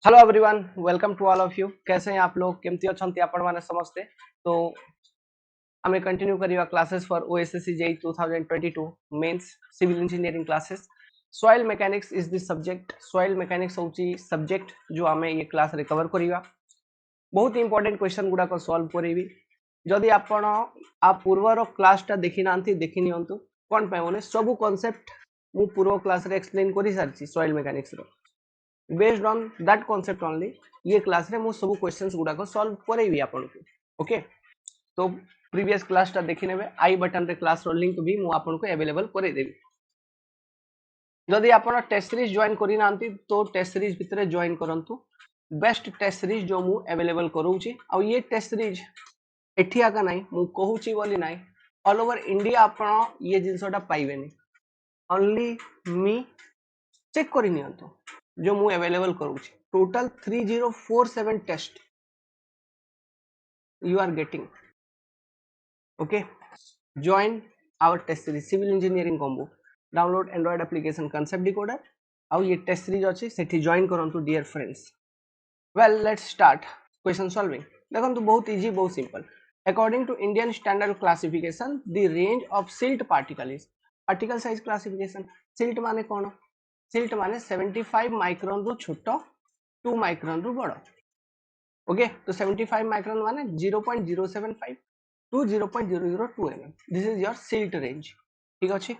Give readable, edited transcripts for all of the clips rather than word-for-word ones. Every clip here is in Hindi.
Hello everyone, welcome to all of you. कैसे हैं आप लोग? केमती अछंती आपण माने समस्ते? तो हमें कंटिन्यू करिवा classes for OSSC JE 2022 mains civil engineering classes. Soil mechanics is the subject. Soil mechanics होची सब्जेक्ट जो हमें ये क्लास रिकवर करिवा। बहुत इंपोर्टेंट क्वेश्चन गुडा को सॉल्व करिवी। जदि आपण आ पूर्वर क्लास टा देखि नांती देखि नियंतु। कोन पे बोले सब कांसेप्ट मु पूर्व क्लास रे एक्सप्लेन करि सारची सॉइल मैकेनिक्स रो। Based on that concept only ये क्लास रे मु सब क्वेश्चंस गुडा को सॉल्व करेबी आपन को। ओके, तो प्रीवियस क्लास टा देखि नेबे। आई बटन रे क्लास रो लिंक भी मु आपन को अवेलेबल करे देबी। जदि आपन टेस्ट सीरीज ज्वाइन करि नांती तो टेस्ट सीरीज भितरे ज्वाइन करंतु। बेस्ट टेस्ट सीरीज जो मु अवेलेबल करूची आ ये टेस्ट सीरीज एठी आका नाही मु कहूची बोली नाही। ऑल ओवर इंडिया आपन ये जिंसटा पाइबेनी। ओनली मी चेक करि नियंतु जो मु अवेलेबल करूची। Total 3047 test you are getting. Okay, join our test series civil engineering combo. Download Android application concept decoder ଆଉ ये टेस्ट सीरीज अछि सेठी जॉइन करंतु dear friends. Well let's start question solving. देखंतु बहुत इजी बहुत simple. According to Indian standard classification the range of silt particle is particle size classification. Silt माने कोन? सिल्ट माने 75 माइक्रोन रु छोट 2 माइक्रोन रु बड़। ओके, तो 75 माइक्रोन माने 0.075 to 0.002 mm. This is your silt range. ठीक अछि।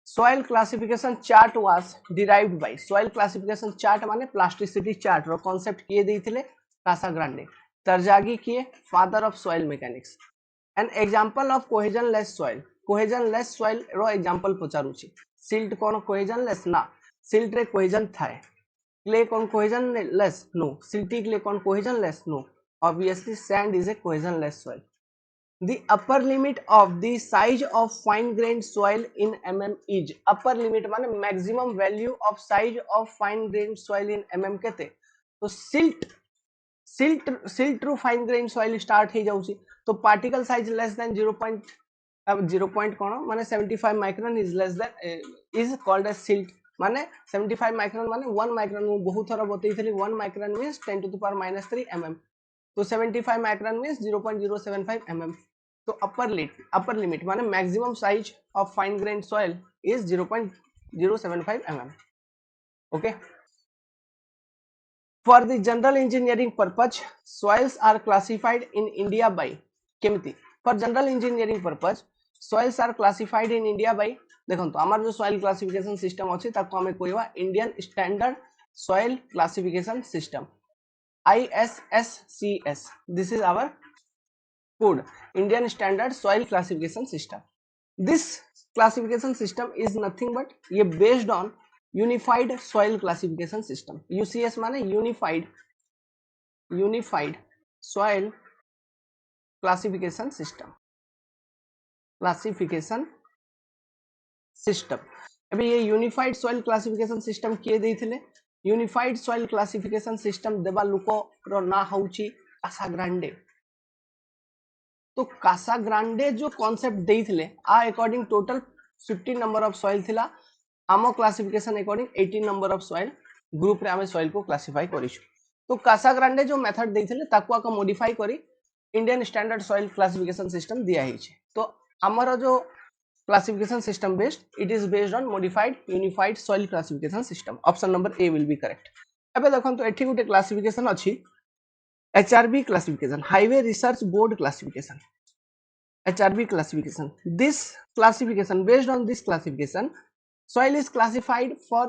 Soil classification chart was derived by. Soil classification chart माने प्लास्टिसिटी चार्ट रो कांसेप्ट किए देथिले कासाग्रांडे। तरजागी किए father of soil mechanics. An example of cohesionless soil. Cohesionless soil रो एग्जांपल पचारुची। सिल्ट कोन कोहेजन लेस ना? सिल्ट रे कोहेजन थाए। क्ले कौन cohesionless? No. Silty clay कौन cohesionless? No. Obviously sand is a cohesionless soil. The upper limit of the size of fine grained soil in mm is upper limit माने maximum value of size of fine grained soil in mm केते? तो silt ru fine grained soil start हे जाउची। तो particle size less than 0. अब 0 point कोन माने 75 micron is less than is called as silt। माने 75 माइक्रोन माने 1 माइक्रोन मु बहुत थरा बतैथली 1 micron means 10 to the power -3 mm। तो 75 माइक्रोन मींस 0.075 mm। तो अपर लिमिट माने maximum size of fine grained soil is 0.075 mm। Okay, for the general engineering purpose soils are classified in India by केमिति। For general engineering purpose soils are classified in India by. देखंतु हमर जो सॉइल क्लासिफिकेशन सिस्टम अछि ताको हमें कहबा Indian standard soil classification system ISSCS। This is our code, Indian Standard Soil Classification System. This classification system is nothing but ये based on Unified Soil Classification System। UCS माने Unified Soil Classification System। अभी ये यूनिफाइड सॉइल क्लासिफिकेशन सिस्टम किए देथिले। यूनिफाइड सॉइल क्लासिफिकेशन सिस्टम देबा लोको रो ना होउची कासाग्रांडे। तो कासाग्रांडे जो कॉन्सेप्ट देथिले आ according total 15 number of soil थिला। आमो classification according 18 number of soil group रे आमे सॉइल को क्लासिफाई करिछु। तो कासाग्रांडे जो मेथड देथिले ताको आका मॉडिफाई करी Indian standard soil classification system दिया हिचे। तो हमर जो classification system based it is based on modified unified soil classification system. Option number A will be correct. एबे देखंतु एठी गुटे क्लासिफिकेशन अछि HRB classification, Highway Research Board classification, HRB classification. This classification, based on this classification, soil is classified for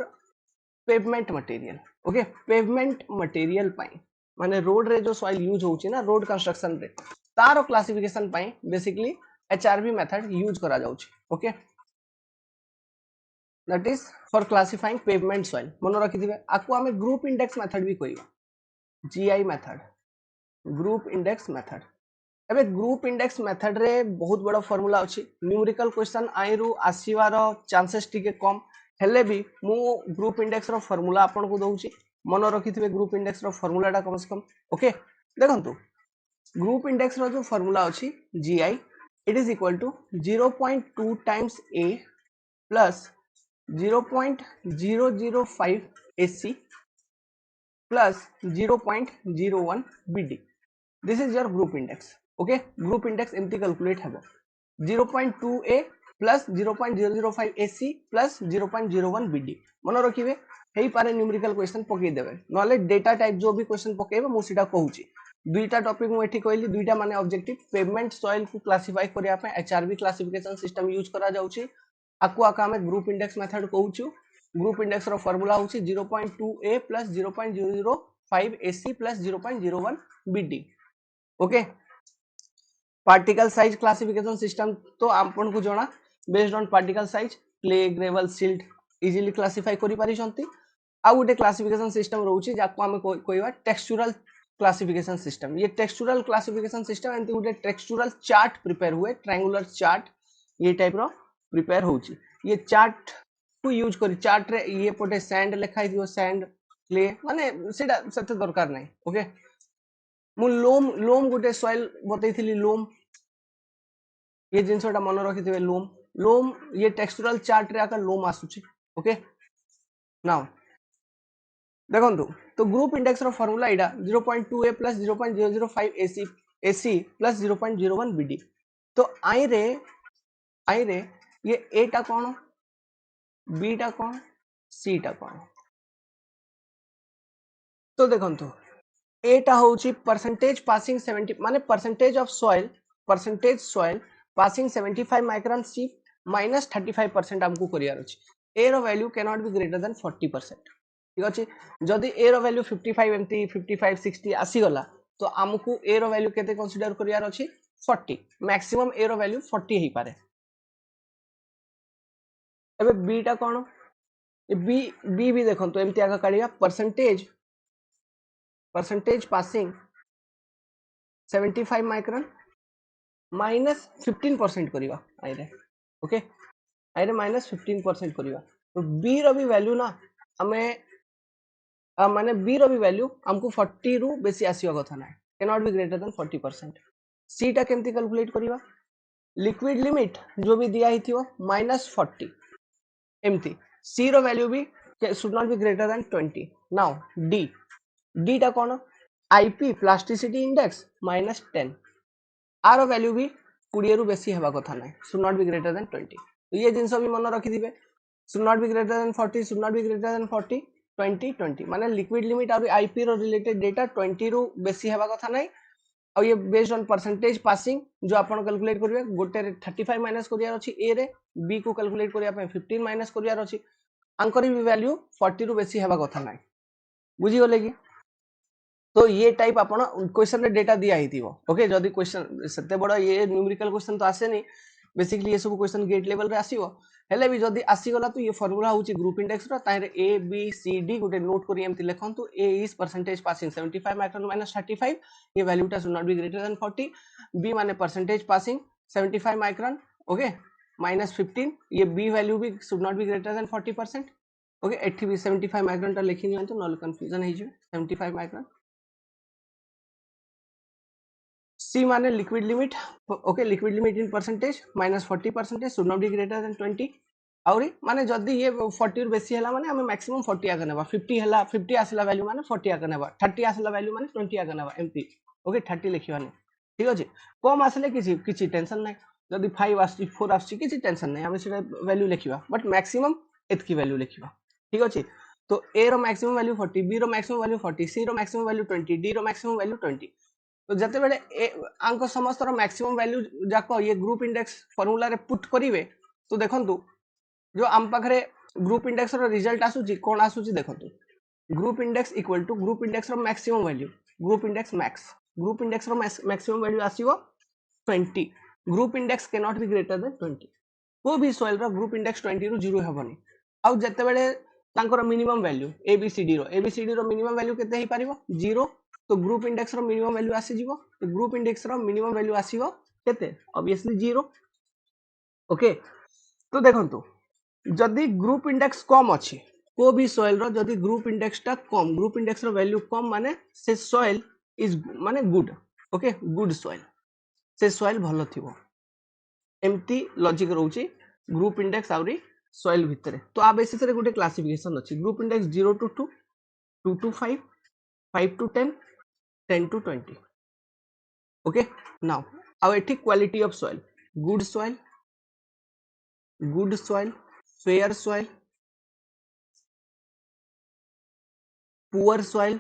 pavement material. Okay, pavement material पाई माने रोड रे जो soil यूज होउची ना रोड कंस्ट्रक्शन रे तारो क्लासिफिकेशन पाई बेसिकली HRB मेथड यूज करा जाउची। Okay, that is for classifying pavement soil. मन रखिथिबे आकु हमें ग्रुप इंडेक्स मेथड भी कहबा, GI method, group index method. एबे ग्रुप इंडेक्स मेथड रे बहुत बड़ा फार्मूला अछि। न्यूमेरिकल क्वेश्चन आई रु आसीवार चांसेस टिके कम हेले भी मु ग्रुप इंडेक्स रो फार्मूला आपन को दउची। मन रखिथिबे ग्रुप इंडेक्स रो फार्मूलाटा कम से कम। ओके, देखंतु ग्रुप इंडेक्स रो जो फार्मूला अछि GI it is equal to 0.2 times A plus 0.005 AC plus 0.01 BD. This is your group index. Okay, group index empty calculate habo 0.2A plus 0.005 AC plus 0.01 BD. मन रखिए हेई पारे न्यूमेरिकल क्वेश्चन पकई देबे नले डेटा टाइप जो भी क्वेश्चन पकेबे मु सीधा कहूची दुईटा टॉपिक मु एठी कहली दुईटा माने ऑब्जेक्टिव पेमेंट सॉइल को क्लासिफाई करिया पे एचआरबी क्लासिफिकेशन सिस्टम यूज करा जाउची आकु आका हमें ग्रुप इंडेक्स मेथड कहूचू ग्रुप इंडेक्स रो फार्मूला होची 0.2A plus 0.005 AC plus 0.01 BD. Okay particle size classification system तो आपन को जणा based on particle size clay gravel silt easily classify करि पारि छंती आ गुटे क्लासिफिकेशन सिस्टम रहउची जाको हम कोइबा टेक्सचुरल क्लासिफिकेशन सिस्टम ये टेक्सचुरल क्लासिफिकेशन सिस्टम एंती गुटे टेक्सचुरल चार्ट प्रिपेयर हुए ट्रायंगुलर चार्ट ये टाइप रो प्रिपेयर होउची ये चार्ट को यूज करी चार्ट रे ये पटे सैंड लिखाई दियो सैंड क्ले माने सेटा सते दरकार नै ओके मु लोम लोम गुटे सॉइल बतैथिली लोम ये जिनसोटा मन रखिथिबे लोम लोम ये टेक्सचुरल चार्ट रे आका लोम आसुची ओके नाउ देखंतु तो ग्रुप इंडेक्स रो फार्मूला इडा 0.2A plus 0.005 AC plus 0.01 BD तो आई रे ये A टा कोन B टा कोन C टा कोन तो देखंतु A टा होची परसेंटेज पासिंग 70 माने percentage of soil passing 75 micron C minus 35% हमको करियार अछि A रो value can not be greater than 40% ठीक अछि जदी A रो वैल्यू 55 एमती 55 60 आसी गला तो हमको A रो वैल्यू केते कंसीडर करियार अछि 40 मैक्सिमम A रो वैल्यू 40 ही पारे एबे B टा कोन बी भी देखो तो एमती आगा काढिया परसेंटेज पासिंग 75 माइक्रोन माइनस 15% करिवा आइरे ओके आइरे माइनस 15% करिवा तो बी रो भी वैल्यू ना हमें माने बी रो भी वैल्यू हमको 40 रु बेसी आसीवा कथा ना can not be greater than 40% सी टा केमती कैलकुलेट करिवा लिक्विड लिमिट जो भी दिया ही थियो -40 एमती सी रो वैल्यू भी should not be greater than 20 now D टा कोन आईपी प्लास्टिसिटी इंडेक्स -10 आर वैल्यू भी 20 रु बेसी हेबा कथा ना should not be greater than 20 तो ये जिंस भी मन रखि दिबे should not be greater than 40 should not be greater than 40 20 माने लिक्विड लिमिट और आईपी रो रिलेटेड डेटा 20 रु बेसी हेबा कथा ना और ये बेस्ड ऑन परसेंटेज पासिंग जो आपण कैलकुलेट करिवे गोटे 35 माइनस करियार अछि ए रे बी को कैलकुलेट करिया पे 15 माइनस करियार अछि आंकर भी वैल्यू 40 रु बेसी हेबा कथा ना बुझी गले कि तो ये टाइप आपण क्वेश्चन रे डेटा दिया ही थिवो ओके जदी क्वेश्चन सते बडा ये न्यूमेरिकल क्वेश्चन तो आसे नहीं बेसिकली ये सब क्वेश्चन गेट लेवल रे आसीबो हेले भी जदी आसी गला तो ये फार्मूला होची ग्रुप इंडेक्स रो तारे ए बी सी डी गुटे नोट करी एमति लेखंतु A is percentage passing 75 micron minus 35 ये वैल्यू टा should not be greater than 40 B माने परसेंटेज पासिंग 75 माइक्रोन ओके -15 ये बी वैल्यू भी should not be greater than 40% okay एठी भी 75 माइक्रोन टा लिखि नियंतु नॉल कंफ्यूजन हे जे 75 माइक्रोन C माने liquid limit okay liquid limit in percentage -40% should not be greater than 20 आउरी माने जदी ये 40 बेसी हला माने हमें मैक्सिमम 40 आके नेबा 50 हला 50 आसला वैल्यू माने 40 आके नेबा 30 आसला वैल्यू माने 20 आके नेबा एमपी ओके 30 लिखिवानी ठीक अछि कम आसले किछि टेंशन नै जदी 5 आसी 4 आसी किछि टेंशन नै हमें सेटा वैल्यू लिखिबा बट मैक्सिमम एतकी वैल्यू लिखिबा ठीक अछि तो A रो मैक्सिमम वैल्यू 40 B रो मैक्सिमम वैल्यू 40 C रो मैक्सिमम वैल्यू 20 D रो मैक्सिमम वैल्यू 20 तो जते बेले आंको समस्त रो मैक्सिमम वैल्यू जाको ये ग्रुप इंडेक्स फार्मूला रे पुट करिवे तो देखंतु जो आम पाखरे ग्रुप इंडेक्स रो रिजल्ट आसुची कोन आसुची देखंतु group index equal to group index रो मैक्सिमम वैल्यू ग्रुप इंडेक्स रो मैक्सिमम वैल्यू आसीबो 20 group index can not be greater than 20 को भी सॉइल रो ग्रुप इंडेक्स 20 रु 0 हेबनी आ जते बेले तांकर मिनिमम वैल्यू एबीसीडी रो मिनिमम वैल्यू केते ही पारिबो 0 तो ग्रुप इंडेक्स रो मिनिमम वैल्यू आसी जीवो तो ग्रुप इंडेक्स रो मिनिमम वैल्यू आसीबो केते ऑब्वियसली 0 ओके तो देखंतु जदी ग्रुप इंडेक्स कम अछि को भी सॉइल रो जदी ग्रुप इंडेक्स टा कम ग्रुप इंडेक्स रो वैल्यू कम माने से सॉइल इज माने गुड ओके गुड सॉइल से सॉइल भलो थिवो एम्ति लॉजिक रहउची ग्रुप इंडेक्स आउरी सॉइल भितर तो आ बेसिस रे गोटे क्लासिफिकेशन अछि group index 0 to 2 2 to 5 5 to 10 10 to 20 okay now आउ एठी quality of soil good soil fair soil poor soil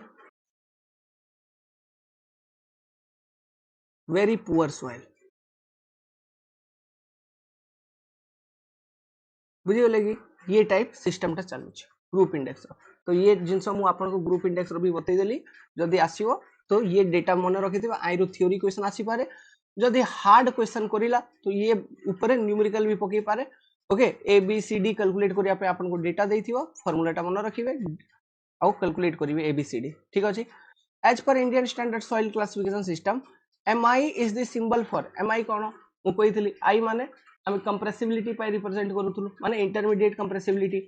very poor soil बुझीगले कि ये टाइप सिस्टम टा चलू ग्रुप इंडेक्स तो ये जिनस मु आपन को ग्रुप इंडेक्स रो भी बतई देली जदी आसीबो तो ये डेटा मन रखिथिबा आई रो थ्योरी क्वेश्चन आसी पारे जदी हार्ड क्वेश्चन करिला तो ये ऊपर न्यूमेरिकल भी पकई पारे okay A B C D calculate करिया पे आपन को डेटा देइथिबो फार्मूलाटा मन रखिबे आउ कैलकुलेट करिवे ए बी सी डी ठीक अछि as per Indian standard soil classification system MI is the symbol for MI कोन मु कहितली आई माने हम कंप्रेसिबिलिटी पाई रिप्रेजेंट करूथुलु माने इंटरमीडिएट कंप्रेसिबिलिटी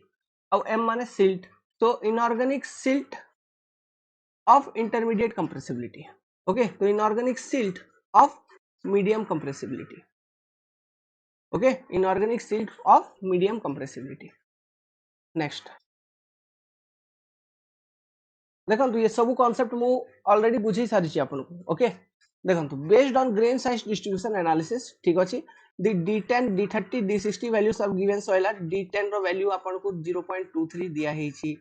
और एम माने सिल्ट तो inorganic silt of intermediate compressibility okay तो inorganic silt of medium compressibility okay inorganic silt of medium compressibility next देखो ये सब कांसेप्ट मु ऑलरेडी बुझी सारी आपको ओके देखो based on grain size distribution analysis ठीक अच्छे the d10 d30 d60 values of given soil are d10 रो वैल्यू आपन को 0.23 दिया हेची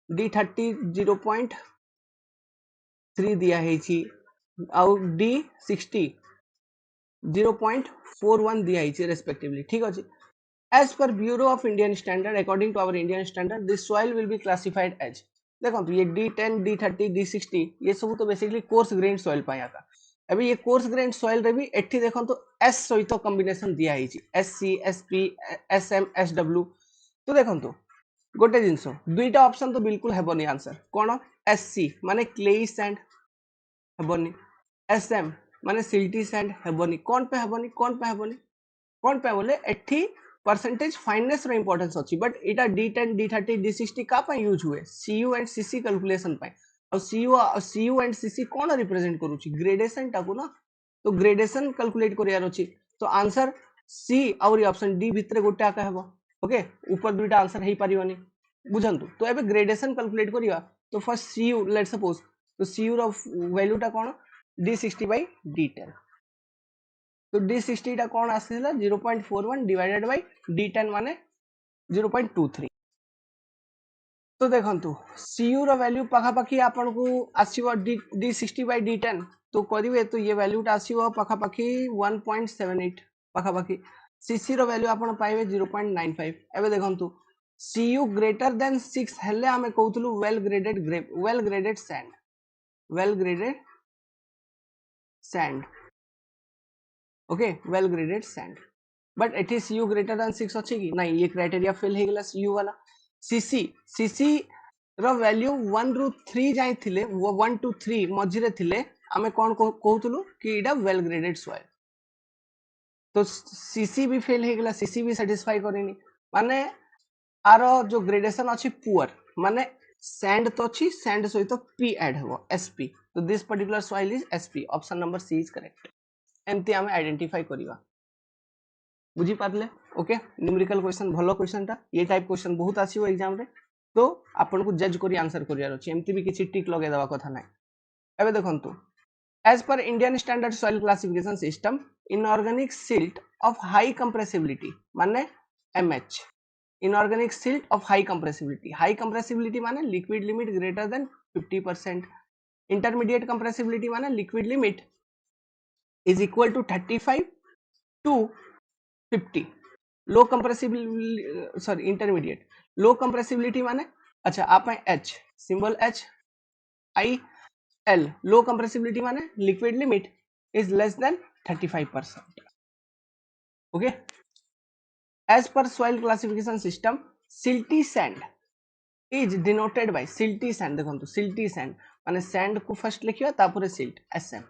d30 0.3 दिया हेची और d60 0.41 दिया हेची रेस्पेक्टिवली ठीक अछि as per bureau of indian standard according to our indian standard this soil will be classified as देखो तो ये d10 d30 d60 ये सब तो बेसिकली कोर्स ग्रेन सॉइल पाया था अभी ये कोर्स ग्रेन सॉइल रे भी एठी देखो तो एस सहित कॉम्बिनेशन दिया हेची एससी एसपी एसएम एसडब्ल्यू तो देखो तो गोटे जिंस दुईटा ऑप्शन तो बिल्कुल हेबनी आंसर कोन एससी माने क्लेई सैंड हेबनी एसएम माने सिल्टी सैंड हेबनी कोन पे बोले एठी परसेंटेज फाइननेस रो इंपोर्टेंस अछि but Etah d10 d30 d60 का पे यूज हुए सीयू एंड सीसी कैलकुलेशन पे और सीयू एंड सीसी कौन रिप्रेजेंट करूची ग्रेडेशन टाकू ना तो ग्रेडेशन कैलकुलेट करियार अछि तो आंसर सी और ऑप्शन डी भितरे गोटे आका हेबो ओके ऊपर दुईटा आंसर हेई परियोनी बुझंतु तो एबे ग्रेडेशन कैलकुलेट करिया तो फर्स्ट सीयू लेट्स सपोज तो सीयू रो वैल्यू टा कोन d60 बाय d10 तो d60 टा कोन आसीला 0.41 डिवाइडेड बाय d10 माने 0.23 तो देखंतु सीयू रो वैल्यू पाखा पाखी आपन को आसीबो d60 बाय d10 तो करिवे तो ये वैल्यू टा आसीबो पाखा पाखी 1.78 पाखा पाखी सीसी रो वैल्यू आपन पाइबे 0.95 एबे देखंतु सीयू ग्रेटर देन 6 हेले हमें कहउतलु well graded sand okay well graded sand but एठी सीयू ग्रेटर देन 6 अछि कि नहीं ये क्राइटेरिया फेल हे गेला सीयू वाला सीसी रो वैल्यू 1 रु 3 जाय थिले 1 to 3 मझिरे थिले हमें कोन कहउतलु कि इडा वेल ग्रेडेड सॉइल तो सीसी भी फेल हे गेला सीसी भी सैटिस्फाई करेनी माने आरो जो ग्रेडेशन अछि पुअर माने सैंड तो अछि सैंड सहित पी ऐड हेबो एसपी तो this particular soil is SP option number C is correct एमती हमें आइडेंटिफाई करिवा बुझी पारले ओके न्यूमेरिकल क्वेश्चन भलो क्वेश्चन टा ये टाइप क्वेश्चन बहुत आसीबो एग्जाम रे तो आपन को जज करी आंसर करियार अछि एमती भी किछि टिक लगे दवा कथा नै एबे देखंतु as per Indian standard soil classification system inorganic silt of high compressibility माने MH inorganic silt of high compressibility माने liquid limit greater than 50% intermediate compressibility माने liquid limit is equal to 35 to 50 low compressibility sorry intermediate low compressibility माने अच्छा आप H symbol H I L low compressibility माने liquid limit is less than 35% okay as per soil classification system silty sand is denoted by silty sand देखंतु सिल्टी सैंड माने सैंड को फर्स्ट लिखियो तापुरे silt SM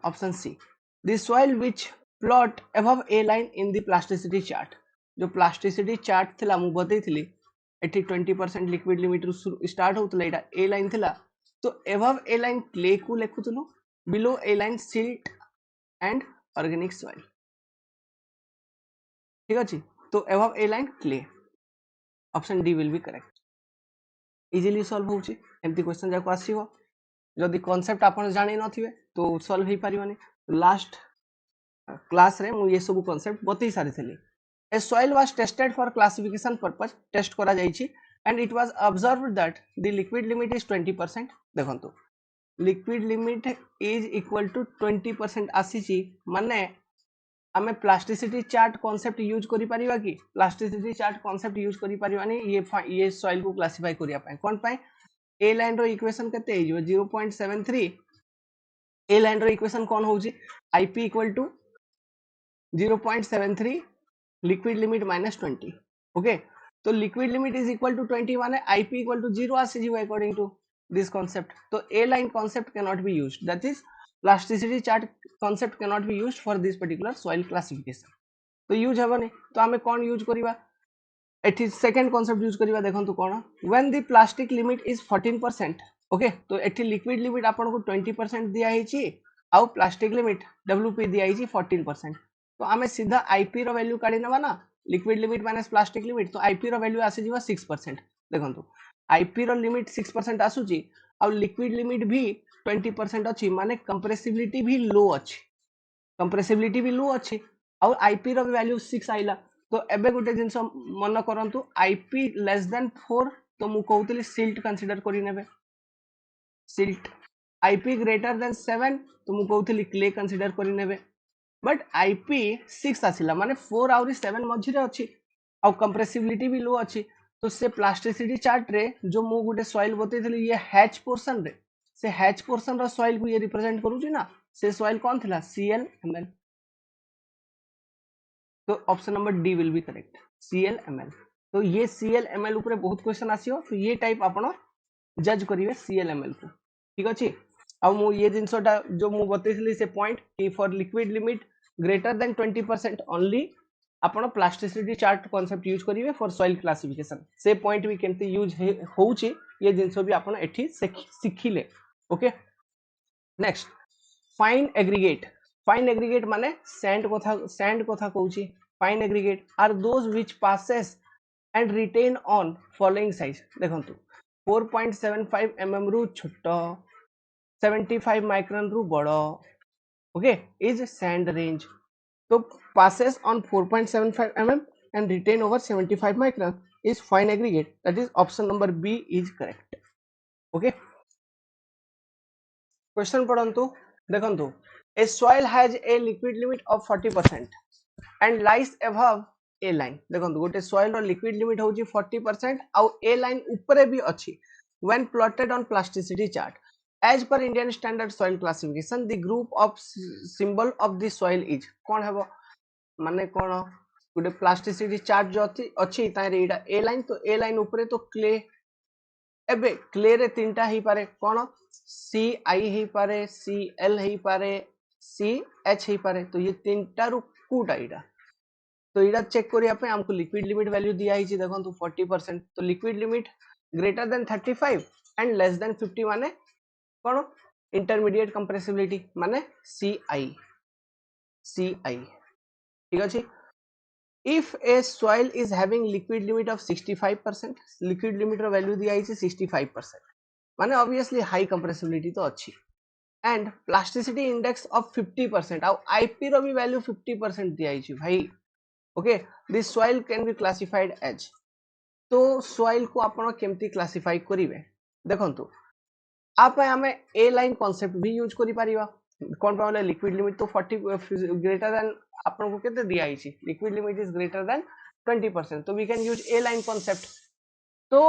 option C the soil which plot above A line in the plasticity chart जो प्लास्टिसिटी चार्ट थिला मु बतई थिली एठी 20% लिक्विड लिमिट स्टार्ट होतला एटा ए लाइन थिला तो अबव ए लाइन क्ले को लेखुतलु below A line silt and organic soil ठीक अछि तो above A line clay, option D will be correct. Easily solve होउची एमती क्वेश्चन जाको आसीबो जदि कांसेप्ट आपण जानि नथिबे तो सॉल्व हे परिबनी। लास्ट क्लास रे मु ये सब कांसेप्ट बतई सारी थली। A soil was tested for classification purpose, test करा जाइछि and it was observed that the liquid limit is 20%। देखंतु liquid limit is equal to 20% आसीछि माने आमे प्लास्टिसिटी चार्ट कांसेप्ट यूज करि परिबा कि प्लास्टिसिटी चार्ट कांसेप्ट यूज करि परिबानी ये सॉइल को क्लासिफाई करिया पय कोन पय ए लाइन रो इक्वेशन कते हे जो 0.73। ए लाइन रो इक्वेशन कोन होउची ip equal to 0.73 liquid limit minus 20। Okay तो liquid limit is equal to 20 माने ip इक्वल टू 0 आसी जीव अकॉर्डिंग टू दिस कांसेप्ट। तो A line concept can not be used, that is plasticity chart concept can not be used for this particular soil classification. तो यूज हेबनी तो आमे कोन यूज करिवा एठी सेकंड कांसेप्ट यूज करिवा। देखंतु कोन when the plastic limit is 14%। Okay तो एठी लिक्विड लिमिट आपन को 20% दिया हिची आउ प्लास्टिक लिमिट wp दिया हिची 14%। तो आमे सीधा आईपी रो वैल्यू काढी नबा ना liquid limit minus plastic limit तो आईपी रो वैल्यू आसी जीवा 6%। देखंतु आईपी रो लिमिट 6% आसुची आउ लिक्विड लिमिट भी 20% अछि माने कंप्रेसिबिलिटी भी लो अछि, कंप्रेसिबिलिटी भी लो अछि आउ आईपी रो वैल्यू 6 आइला। तो एबे गुटे जिंस मन करंतु आईपी लेस देन 4 तो मु कहउतली सिल्ट कंसीडर करि नेबे सिल्ट, आईपी ग्रेटर देन 7 तो मु कहउतली क्ले कंसीडर करि नेबे। बट आईपी 6 आसिला माने 4 आउरी 7 मझिरे अछि आउ कंप्रेसिबिलिटी भी लो अछि। तो से प्लास्टिसिटी चार्ट रे जो मु गुटे सॉइल बतैथली ये हैच पोर्शन रे से हैच पोर्शन रो सॉइल को ये रिप्रेजेंट करूची ना से सॉइल कोन थिला ClMl। तो option number D will be correct ClMl। तो ये ClMl ऊपर बहुत क्वेश्चन आसीयो तो ये टाइप आपण जज करिवे ClMl को, ठीक अछि। अब मु ये जिंसोटा जो मु बतैथली से पॉइंट कि for liquid limit greater than 20% only आपण प्लास्टिसिटी चार्ट कांसेप्ट यूज करिवे फॉर सॉइल क्लासिफिकेशन। से पॉइंट भी केमती यूज होउची ये जिंसो भी आपण एठी सिखिले। Okay next fine aggregate. Fine aggregate माने सैंड कथा कहूची। Fine aggregate are those which passes and retain on following size. देखंतु 4.75 mm रु छोटो 75 माइक्रोन रु बड़ो। Okay is sand range. तो passes on 4.75 mm and retain over 75 micron is fine aggregate, that is option number B is correct। okay question पढ़ंतु देखंतु a soil has a liquid limit of 40% and lies above a line। देखंतु गोटे soil रो liquid limit होची 40% आउ a line ऊपरे भी अछि when plotted on plasticity chart as per Indian standard soil classification the group of symbol of the soil is कोन हेबो माने कोन गोटे प्लास्टिसिटी चार्ट जो अछि तारे एटा ए लाइन तो ए लाइन ऊपरे तो क्ले एबे क्ले रे तीनटा ही पारे कोन CI ही पारे CL ही पारे CH ही पारे। तो ये तीनटा रु कोटा एटा तो एटा चेक करिया पे हमको लिक्विड लिमिट वैल्यू दिया हिची देखंतु 40%। तो liquid limit greater then 35 and less than 50 माने कोन इंटरमीडिएट कंप्रेसिबिलिटी माने CI ठीक अछि। If a soil is having liquid limit of 65%, liquid limit रो वैल्यू दिया हिची 65% माने ऑब्वियसली हाई कंप्रेसिबिलिटी तो अच्छी एंड प्लास्टिसिटी इंडेक्स ऑफ 50% आउ आईपी रो भी वैल्यू 50% दिया हिची भाई। Okay this soil can be classified as. तो सॉइल को आपण केमती क्लासिफाई करिवे देखंतु आप हमें ए लाइन कांसेप्ट भी यूज करि परिबा कोन पावले लिक्विड लिमिट तो 40 ग्रेटर देन आपन को केते दिया हिची liquid limit is greater than 20% तो we can use A line concept. तो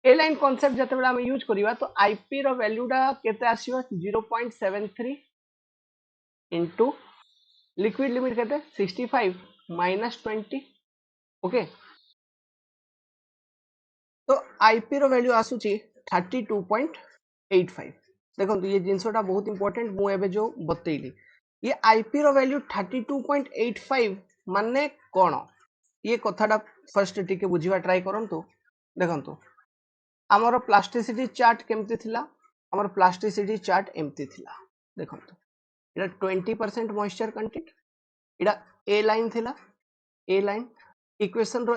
ए लाइन कांसेप्ट जते बेला हम यूज करिवा तो आईपी रो वैल्यूटा केते आसीबा 0.73 इनटू लिक्विड लिमिट केते 65 माइनस 20। ओके तो आईपी रो वैल्यू आसुची 32.85। देखो ये जिनसोटा बहुत इंपोर्टेंट मु एबे जो बतैली ये आईपी रो वैल्यू 32.85 माने कोन ये कथाटा फर्स्ट टिके बुझिबा ट्राई करंतु। देखंतु हमर प्लास्टिसिटी चार्ट केमती थिला हमर प्लास्टिसिटी चार्ट एमती थिला देखंतु एटा 20% मॉइस्चर कंटेंट एटा ए लाइन थिला ए लाइन इक्वेशन रो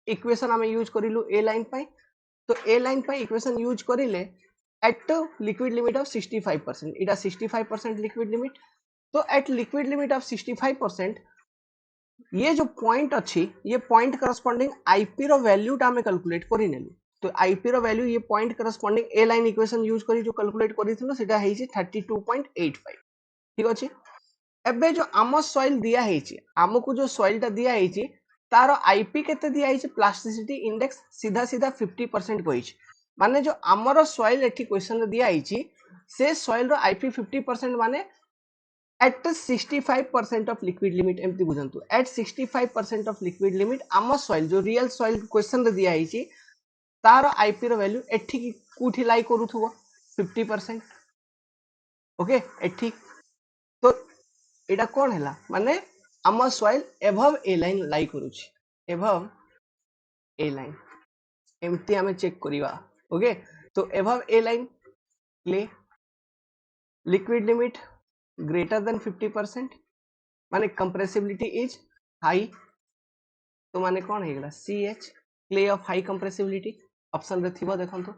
इक्वेशन आम यूज करिलु ए लाइन पाई तो A line pi equation use करिले एट लिक्विड लिमिट ऑफ 65% इटा 65% लिक्विड लिमिट तो एट लिक्विड लिमिट ऑफ 65% ये जो पॉइंट अच्छी ये पॉइंट करस्पॉन्डिंग आईपी रो वैल्यू टा हमें कैलकुलेट करि नेलु तो आईपी रो वैल्यू ये पॉइंट करस्पॉन्डिंग ए लाइन इक्वेशन यूज करी जो कैलकुलेट करिथिलो सेटा हेछि 32.85 ठीक अछि एबे जो आम सॉइल दिया हेछि आमको जो सॉइल टा दिया हेछि तार आईपी केते दिया हेछि प्लास्टिसिटी इंडेक्स सीधा सीधा 50% कहिछि माने जो आमर सॉइल एठी क्वेश्चन रे दिया हेछि से सॉइल रो आईपी 50% माने at 65% of liquid limit एमती बुझंतु at 65% of liquid limit आम सॉइल जो रियल सॉइल क्वेश्चन रे दिया हेछि तार आईपी रो वैल्यू एठी की कुठी लाई करूथबो 50% ओके एठी तो एटा कोन हैला माने आम soil above A line lie करूछि एभव ए लाइन एमती हमें चेक करिवा ओके तो above A line clay liquid limit greater than 50% माने compressibility is high तो माने कौन हेगला CH clay of high compressibility option रे थिबो देखंतु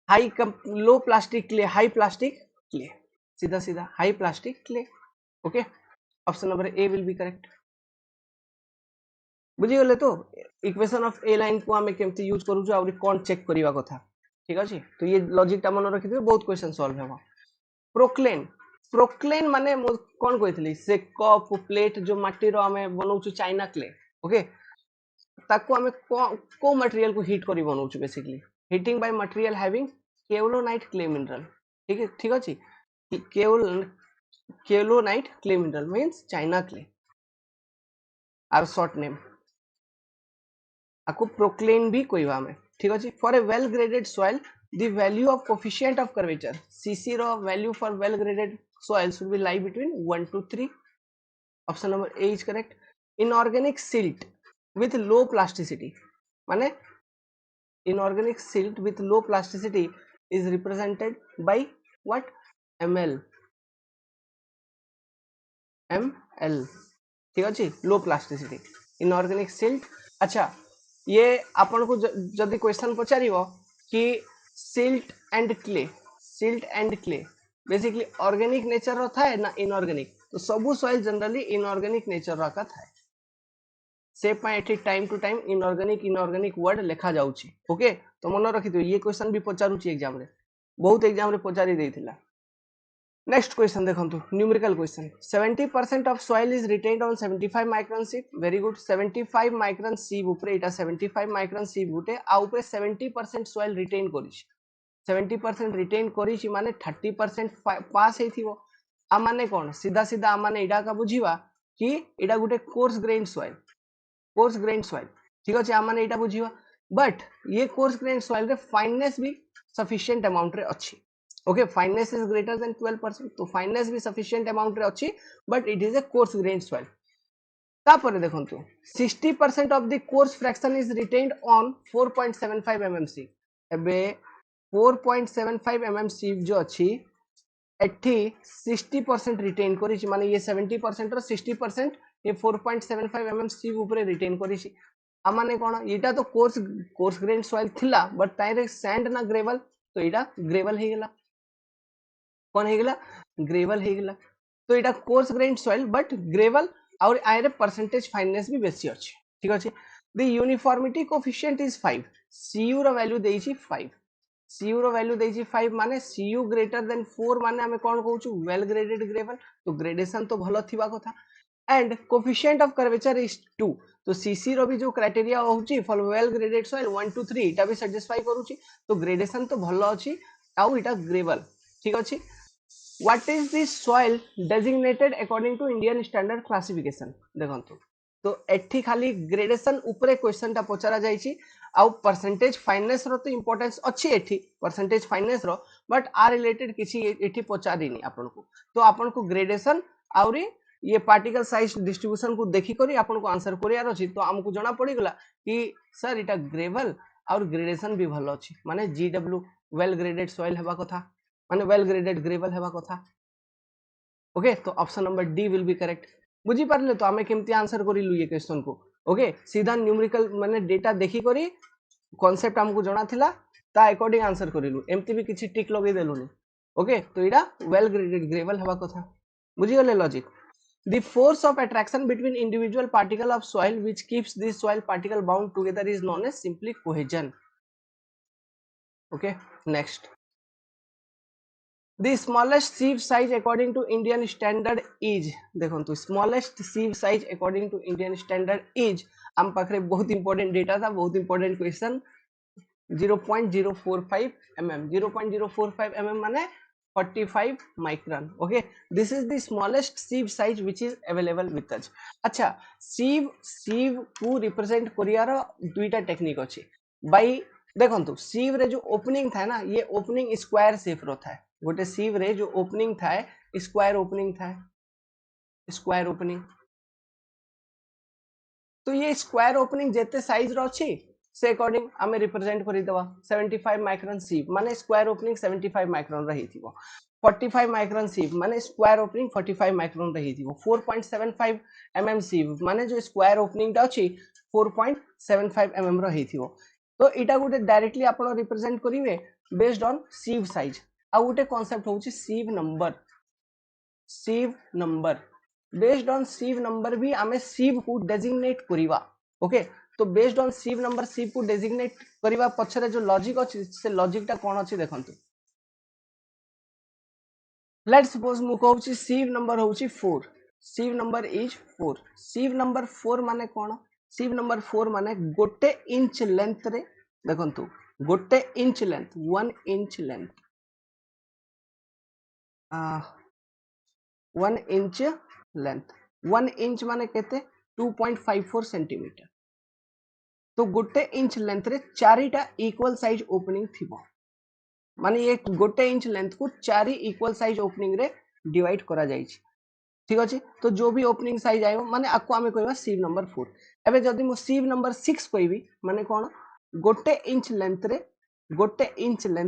high low plastic clay high plastic clay सीधा सीधा high plastic clay okay option number A will be correct बुझी गले तो इक्वेशन ऑफ ए लाइन को हमें केमती यूज करू जो और कोन चेक करिवा कथा ठीक अछि तो ये लॉजिक ता मन रखिथिबे बहुत क्वेश्चन सॉल्व हेबा प्रोक्लेन प्रोक्लेन माने कौन कहती से कप प्लेट जो माटी रो हमें बनाऊछु चाइना क्ले ओके ताको हमें को मटेरियल को हीट करी बनाऊछु basically heating by material having kaolinite clay mineral ठीक अछि kaolinite clay mineral means China clay or short name आको प्रोक्लेन भी कहवा हमें ठीक अछि for a well graded soil the value of coefficient of curvature cc ro value for well graded soil should be lie between 1 to 3 option number a is correct inorganic silt with low plasticity माने inorganic silt with low plasticity is represented by what ml ठीक अछि लो प्लास्टिसिटी inorganic silt अच्छा ये आपन को जदी क्वेश्चन पचारिबो कि silt and clay basically organic nature रो थाए ना इनऑर्गेनिक तो सबु सॉइल जनरली इनऑर्गेनिक नेचर रो का थाए से पाए एठी time to time inorganic word लिखा जाउची ओके तो मन रखि दियो ये क्वेश्चन भी पचारुची एग्जाम रे बहुत एग्जाम रे पचारि देथिला नेक्स्ट क्वेश्चन देखंतु numerical question 70% of soil is retained on 75 micron सीप वेरी गुड 75 माइक्रोन सीप ऊपर एटा 75 माइक्रोन सीप गुटे आ ऊपर 70% सॉइल रिटेन करिछि 70% रिटेन करिछि माने 30% पास हेथिबो आ माने कोन सीधा सीधा आ माने एडा का बुझीबा कि एडा गुटे कोर्स ग्रेन सॉइल ठीक अछि आ माने एटा बुझीबा बट ये कोर्स ग्रेन सॉइल रे फाइननेस भी सफिशिएंट अमाउंट रे अछि okay fineness is greater then 12% तो फाइननेस भी सफिशिएंट अमाउंट रे अछि but it is A course grain soil तापर देखंतु 60% of the coarse fraction is retained on 4.75 mm सीप एबे 4.75 mm सीप जो अछि एठी 60% रिटेन करिछि माने ये 70% रो 60% ये 4.75 mm सीप ऊपर रिटेन करिछि आ माने कोन एटा तो कोर्स ग्रेन सॉइल थिला बट ताइरे सैंड ना ग्रेवल तो एटा ग्रेवल हे गेला कौन हेगला ग्रेवल हेगला तो एटा coarse grain soil but gravel और आयरे परसेंटेज फाइननेस भी बेसी अछि ठीक अछि the uniformity coefficient is 5 cu रो वैल्यू देइछि 5 cu रो वैल्यू देइछि 5 माने cu ग्रेटर देन 4 माने हमें कोन कहउछु वेल ग्रेडेड ग्रेवल तो ग्रेडेशन तो भलो थिबा कथा and coefficient of curvature is 2 तो cc रो भी जो क्राइटेरिया होउछि फॉर वेल ग्रेडेड सॉइल 1 2 3 इटा भी सैटिस्फाई करूछि तो ग्रेडेशन तो भलो अछि आउ इटा ग्रेवल ठीक अछि What is the soil designated according to Indian standard classification देखंतु तो एठी खाली ग्रेडेशन ऊपर क्वेश्चन ता पचरा जाईची आउ परसेंटेज फाइननेस रो तो इंपोर्टेंस अछि एठी परसेंटेज फाइननेस रो बट आ रिलेटेड किछि एठी पचारिनी आपन को तो आपन को ग्रेडेशन आउरी ये पार्टिकल साइज डिस्ट्रीब्यूशन को देखि करी आपन को आंसर करियार अछि तो हमकु जणा पड़ी गला कि सर इटा ग्रेवल और ग्रेडेशन भी भलो अछि माने जीडब्ल्यू वेल ग्रेडेड सॉइल हेबा कथा माने वेल ग्रेडेड ग्रेवल हेबा कथा ओके तो option number D will be correct बुझी पारले तो आमे केमती आंसर करिलु ये क्वेश्चन को ओके सीधा न्यूमेरिकल माने डेटा देखि करी कांसेप्ट हमको जଣା थिला ता अकॉर्डिंग आंसर करिलु एमती भी किछि टिक लगे देलुनी ओके तो इडा वेल ग्रेडेड हवा कथा बुझी गले logic the force of attraction between individual particle of soil which keeps this soil particle bound together is known as simply cohesion okay next the smallest sieve size according to Indian standard is देखो तो smallest sieve size according to Indian standard is हम पाखरे बहुत इंपॉर्टेंट डेटा था बहुत इंपॉर्टेंट क्वेश्चन 0.045 mm 0.045 mm माने 45 micron okay this is the smallest sieve size which is available with us अच्छा sieve को represent करियार दुईटा टेक्निक अछि बाय देखंतु sieve रे जो ओपनिंग था ना ये ओपनिंग स्क्वायर शेप रो था गोटे sieve रे जो ओपनिंग था स्क्वायर ओपनिंग था स्क्वायर ओपनिंग तो ये स्क्वायर ओपनिंग जेते साइज रो अछि से अकॉर्डिंग आमे रिप्रेजेंट करि देबा 75 माइक्रोन सिव माने स्क्वायर ओपनिंग 75 माइक्रोन रही थिबो 45 माइक्रोन सिव माने स्क्वायर ओपनिंग 45 माइक्रोन रही थिबो 4.75 mm सिव माने जो स्क्वायर ओपनिंग ता अछि 4.75 mm रही थिबो तो इटा गुटे डायरेक्टली आपण रिप्रेजेंट करिवे बेस्ड ऑन सिव साइज आ गुटे कांसेप्ट होछि sieve number based on sieve number भी आमे सिव को डेजिग्नेट करिवा ओके तो based on sieve number sieve को डेजिग्नेट करिवा पछरे जो लॉजिक अछि से लॉजिक ता कोन अछि देखंतु लेट्स सपोज मु कहउछि सिव नंबर होछि 4 sieve number is 4 sieve number 4 माने कोन सिव नंबर 4 माने गोटे इंच लेंथ रे देखंतु गोटे inch length 1 inch length 1 inch length 1 inch माने केते 2.54 सेंटीमीटर तो गोटे इंच लेंथ रे चारिटा इक्वल साइज ओपनिंग थिबो माने ये गोटे इंच लेंथ को चारि इक्वल साइज ओपनिंग रे डिवाइड करा जाइछि ठीक अछि तो जो भी ओपनिंग साइज आयो माने आको आमे कहबा सिव नंबर 4 एबे जदी मो सिव नंबर 6 कहबी माने कोन गोटे इंच लेंथ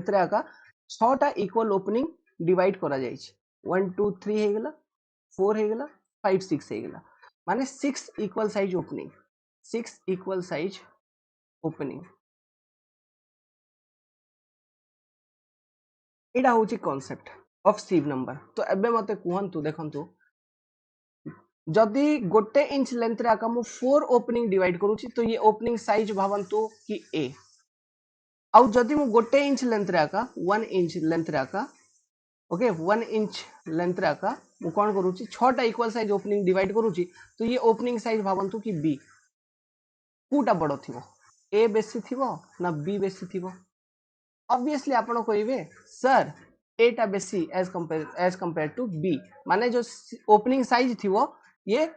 रे आका 6 टा इक्वल ओपनिंग डिवाइड करा जाइछि 1 2 3 हे गेला 4 हे गेला 5 6 हे गेला माने 6 equal size opening 6 equal size opening एटा होची कांसेप्ट ऑफ सिव नंबर तो एबे मते कुहंतु देखंतु जदी गोटे इंच लेंथ रे आका मु 4 ओपनिंग डिवाइड करूची तो ये ओपनिंग साइज भावंतु कि ए आउ जदी मु गोटे इंच लेंथ रे आका 1 इंच लेंथ रे आका ओके 1 इंच लेंथ रे आका मु कोन करूची 6 टा इक्वल साइज ओपनिंग डिवाइड करूची तो ये ओपनिंग साइज भावंतु कि बी कोटा बडो थिबो ए बेसी थिबो ना बी बेसी थिबो ऑब्वियसली आपण कहिबे सर एटा बेसी एज कंपेयर टू बी माने जो ओपनिंग साइज थिबो ये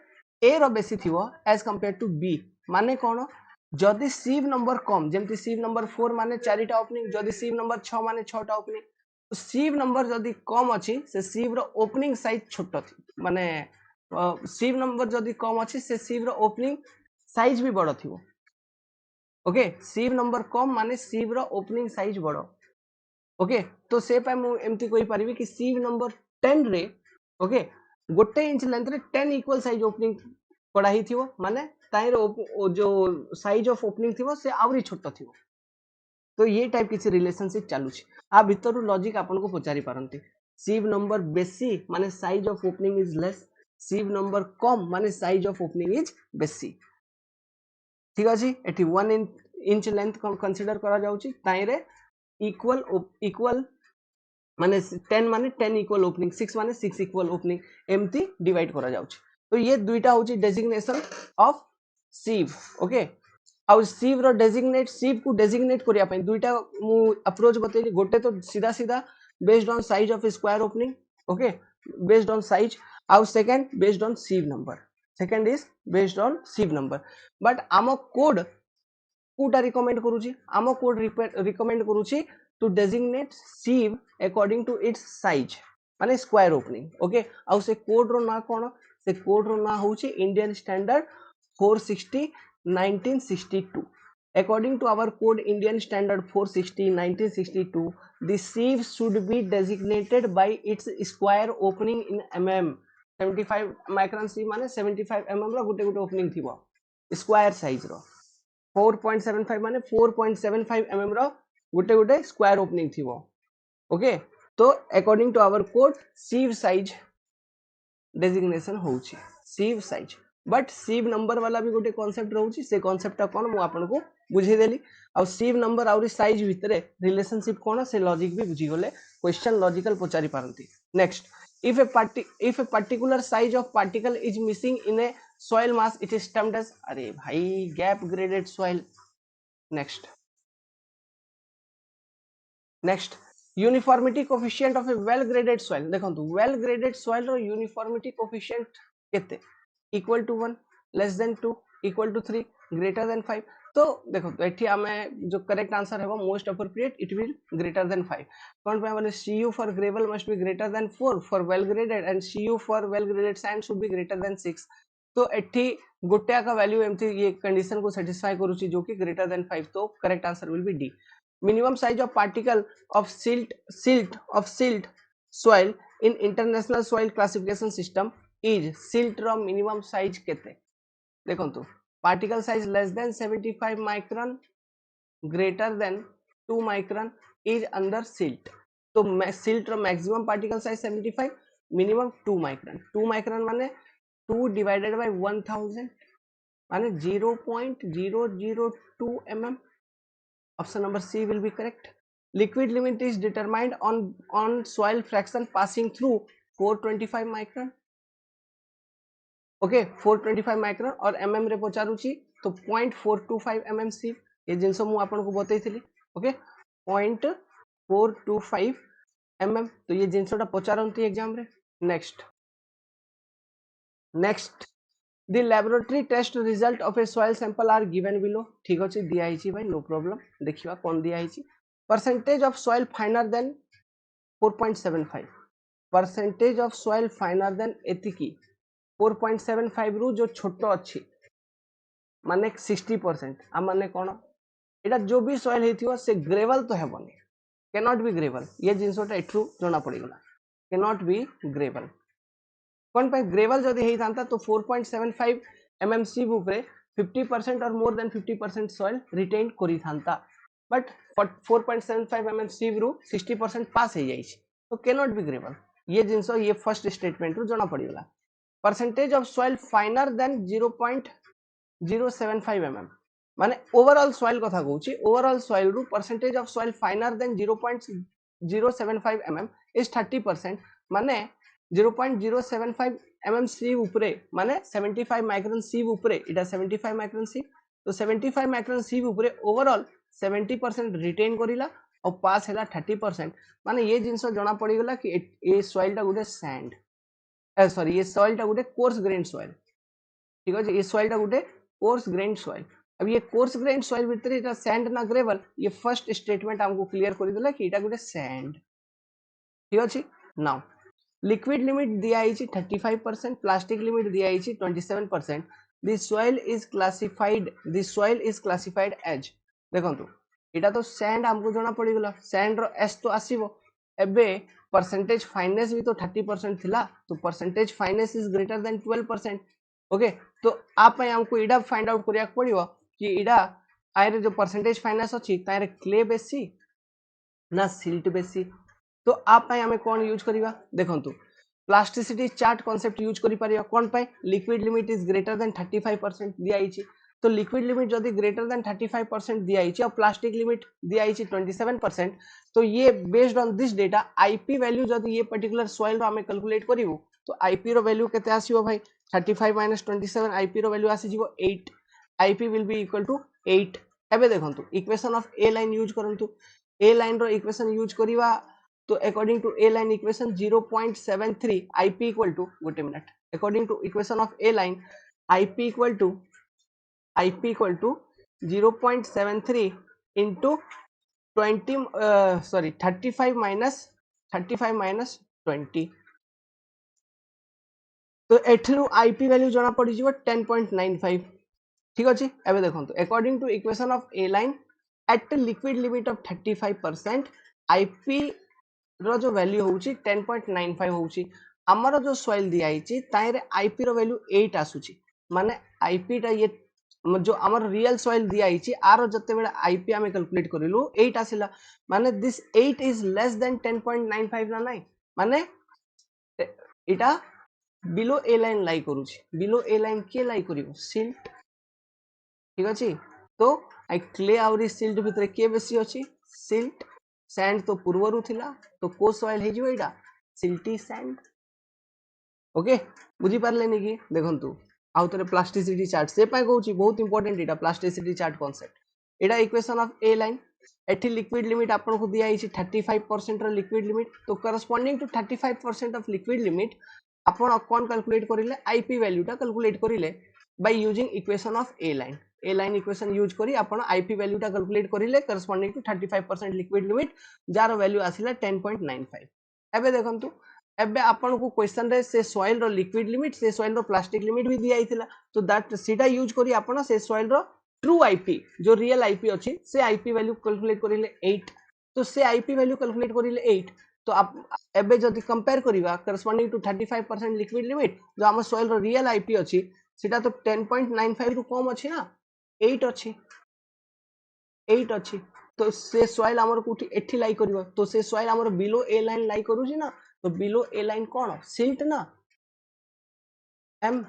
ए रो बेसी थिबो एज कंपेयर टू बी माने कोन जदी सिव नंबर कम जेमति सिव नंबर 4 माने 4 टा ओपनिंग जदी सिव नंबर 6 माने 6 टा ओपनिंग तो सिव नंबर जदी कम अछि से सिव रो ओपनिंग साइज छोटो थी माने सिव नंबर जदी कम अछि से सिव रो ओपनिंग साइज भी बडो थिबो ओके सिव नंबर कम माने सिव रो ओपनिंग साइज बडो ओके तो से पाए मु एमती कहि परिबी कि सिव नंबर 10 रे ओके गोटे इंच लेंथ रे 10 इक्वल साइज ओपनिंग पड़ा ही थिबो माने ताइर जो साइज ऑफ ओपनिंग थिबो से आवरी छोटो थिबो तो ये टाइप किसी रिलेशनशिप चालू छी आ भितरु लॉजिक आपन को पचारि पारंती सिव नंबर बेसी माने size of opening is less sieve number कम माने साइज ऑफ ओपनिंग इज बेसी ठीक अछि एठी 1 इंच लेंथ कंसीडर करा जाउची ताइरे इक्वल माने 10 माने 10 इक्वल ओपनिंग 6 माने 6 इक्वल ओपनिंग एमती डिवाइड करा जाउची तो ये दुईटा होची डेजिग्नेशन ऑफ सिव ओके आउ सिव रो डेजिग्नेट सिव को डेजिग्नेट करिया पई दुईटा मु अप्रोच बतेली गोटे तो सीधा सीधा based on size of square opening okay based on size आउ second based on sieve number second is based on sieve number but आम कोड कोटा रिकमेंड करूची आम कोड रिकमेंड करूची to designate sieve according to its size माने स्क्वायर ओपनिंग ओके आउ से कोड रो ना कोन से कोड रो ना होची Indian standard 460 1962 according to our code Indian standard 460 1962 the sieve should be designated by its square opening in mm 75 micron sieve माने 75 mm रो गुटे गुटे ओपनिंग थिबो स्क्वायर साइज रो 4.75 माने 4.75 mm रो गुटे गुटे स्क्वायर ओपनिंग थिबो ओके तो according to our code sieve size designation होउची sieve size but sieve number वाला भी गोटे कॉन्सेप्ट रहउची से कॉन्सेप्ट ता कोन मु आपन को बुझे देली आ सिव नंबर आउरी साइज भितरे रिलेशनशिप कोन से लॉजिक भी बुझी गले क्वेश्चन लॉजिकल पचारि पारंती next if a particular size of particle is missing in a soil mass it is termed as अरे भाई gap graded soil next uniformity coefficient of a well graded soil देखो well graded soil रो uniformity coefficient केते equal to 1 less than 2 equal to 3 greater than 5 तो देखो तो एठी हमें जो करेक्ट आंसर है वो most appropriate it will greater than 5 कौन पे बोले Cu for gravel must be greater than 4 for well graded and Cu for well graded sand should be greater than 6 तो एठी गोटिया का वैल्यू एमती ये कंडीशन को सेटिस्फाई करूची जो कि ग्रेटर देन 5 तो correct answer will B D minimum size of particle of silt soil in international soil classification system is silt ro minimum size केते देखो तो particle size less than 75 micron greater than 2 micron is under silt तो silt रो maximum particle size 75 minimum 2 micron माने 2 divided by 1000 माने 0.002 mm option number C will be correct liquid limit is determined on soil fraction passing through 425 micron okay 425 micron और mm रे पचारुची तो 0.425 mm सिव ये जिनस मु आपन को बतैथिली ओके 0.425 mm तो ये जिनसटा पचारंती एग्जाम रे next the laboratory test result of a soil sample are given below ठीक अछि दिया हिची भाई नो प्रॉब्लम देखिबा कोन दिया हिची percentage of soil finer than 4.75 percentage of soil finer than एतिकी 4.75 रु जो छोटो अच्छी माने 60% आ माने कोन एटा जो भी सॉइल हेतियो से ग्रेवल तो हेबनी कैन नॉट बी ग्रेवल ये जिंसोटा एठू जोना पड़ी गला कैन नॉट बी ग्रेवल कोन पे ग्रेवल जदी हेई थांता तो 4.75 mm सीव ऊपरे 50% और मोर देन 50% सॉइल रिटेन करी थांता बट 4.75 mm सीव रु 60% पास हे जाई तो कैन नॉट बी ग्रेवल ये जिंसो ये फर्स्ट स्टेटमेंट रु जोना पड़ी गला percentage of soil finer than 0.075 mm माने ओवरऑल सॉइल कथा कहूची ओवरऑल सॉइल रु percentage of soil finer than 0.075 mm is 30% माने 0.075 mm सीव ऊपरे माने 75 माइक्रोन सीव ऊपरे इटा 75 माइक्रोन सीव तो 75 माइक्रोन सीव ऊपरे ओवरऑल 70% रिटेन करिला और पास हैला 30% माने ये जिंसो जणा पड़ी गला कि ए सॉइल टा गुडे सैंड सॉरी ये सॉइल टा गुटे कोर्स ग्रेन सॉइल ठीक है ये सॉइल टा गुटे कोर्स ग्रेन सॉइल अब ये कोर्स ग्रेन सॉइल भीतर एटा सैंड ना ग्रेवल ये फर्स्ट स्टेटमेंट हमको क्लियर कर देला कि एटा गुटे सैंड ठीक अछि नाउ लिक्विड लिमिट दिया आइछि 35% प्लास्टिक लिमिट दिया आइछि 27% the soil is classified as देखंतु एटा तो सैंड हमको जणा पड़ी गला सैंड रो एस तो आसीबो एबे परसेंटेज फाइनेस भी तो 30% थिला तो percentage finance is greater then 12% okay तो आप हमको इडा फाइंड आउट करिया पड़िबो कि इडा आइरे जो परसेंटेज फाइनेस अछि तारे क्ले बेसी ना सिल्ट बेसी तो आप हमें कौन यूज करिबा देखंतु प्लास्टिसिटी चार्ट कांसेप्ट यूज करि परिया कोन पे liquid limit is greater then 35% दिया आइछि तो लिक्विड लिमिट जदि ग्रेटर देन 35% दिया आइछि और प्लास्टिक लिमिट दिया आइछि 27% तो ये based on this data IP value जदि ये पर्टिकुलर सॉइल रो हमें कैलकुलेट करिवो तो आईपी रो वैल्यू केते आसीबो भाई 35 - 27 आईपी रो वैल्यू आसी जीवो 8 IP will be equal to 8 एबे देखंतु equation of A line use करंतु ए लाइन रो इक्वेशन यूज करिवा तो according to A line equation 0.73 ip equal to गोटे minute according to equation of A line ip equal to 0.73 into 35 minus 20 तो एठरू आईपी वैल्यू जना पड़ी जीवो 10.95 ठीक अछि एबे देखंतु according to equation of A line at liquid limit of 35% IP रो जो वैल्यू होउची 10.95 होउची आमर जो सॉइल दिया हिची ताइरे आईपी रो वैल्यू 8 आसुची माने आईपी टा ये जो आमर रियल सॉइल दिया हिची आरो जते बेले आईपी आमे कैलकुलेट करिलु 8 आसिला माने दिस 8 इज लेस देन 10.95 ना नाही माने इटा बिलो ए लाइन लाई करूची बिलो ए लाइन के लाई करिवो सिल्ट ठीक अछि तो आई क्ले आउरी सिल्ट भितरे के बेसी अछि सिल्ट सैंड तो पूर्वरु थिला तो को सॉइल हे जिवो एटा सिल्टी सैंड ओके बुझी पारलेनी कि देखंतु आउ तरे प्लास्टिसिटी चार्ट से पाई कहूची बहुत इंपोर्टेंट एटा प्लास्टिसिटी चार्ट कांसेप्ट एटा इक्वेशन ऑफ ए लाइन एठी लिक्विड लिमिट आपन को दिया हिची 35% रो लिक्विड लिमिट तो corresponding to 35% of liquid limit आपण कोन कैलकुलेट करिले आईपी वैल्यू टा कैलकुलेट करिले by using equation of A line equation use करी आपण आईपी वैल्यू टा कैलकुलेट करिले करस्पोंडिंग टू 35% लिक्विड लिमिट जार वैल्यू आसिला 10.95 एबे देखंतु एबे आपण को क्वेश्चन रे से सॉइल रो लिक्विड लिमिट से सॉइल रो प्लास्टिक लिमिट भी दिया हितला तो दैट सीधा यूज करी आपण से सॉइल रो ट्रू आईपी जो रियल आईपी अछि से आईपी वैल्यू कैलकुलेट करिले 8 तो से आईपी वैल्यू कैलकुलेट करिले 8 तो आप एबे जदी कंपेयर करिवा करस्पोंडिंग टू 35% लिक्विड लिमिट जो हम सॉइल रो रियल आईपी अछि सेटा तो 10.95 रु कम अछि ना 8 अछि 8 अछि तो से सॉइल हमर कुठी एठी लाई करिवो तो से सॉइल हमर बिलो ए लाइन लाई करूची ना तो बिलो ए लाइन कोन सिल्ट ना एम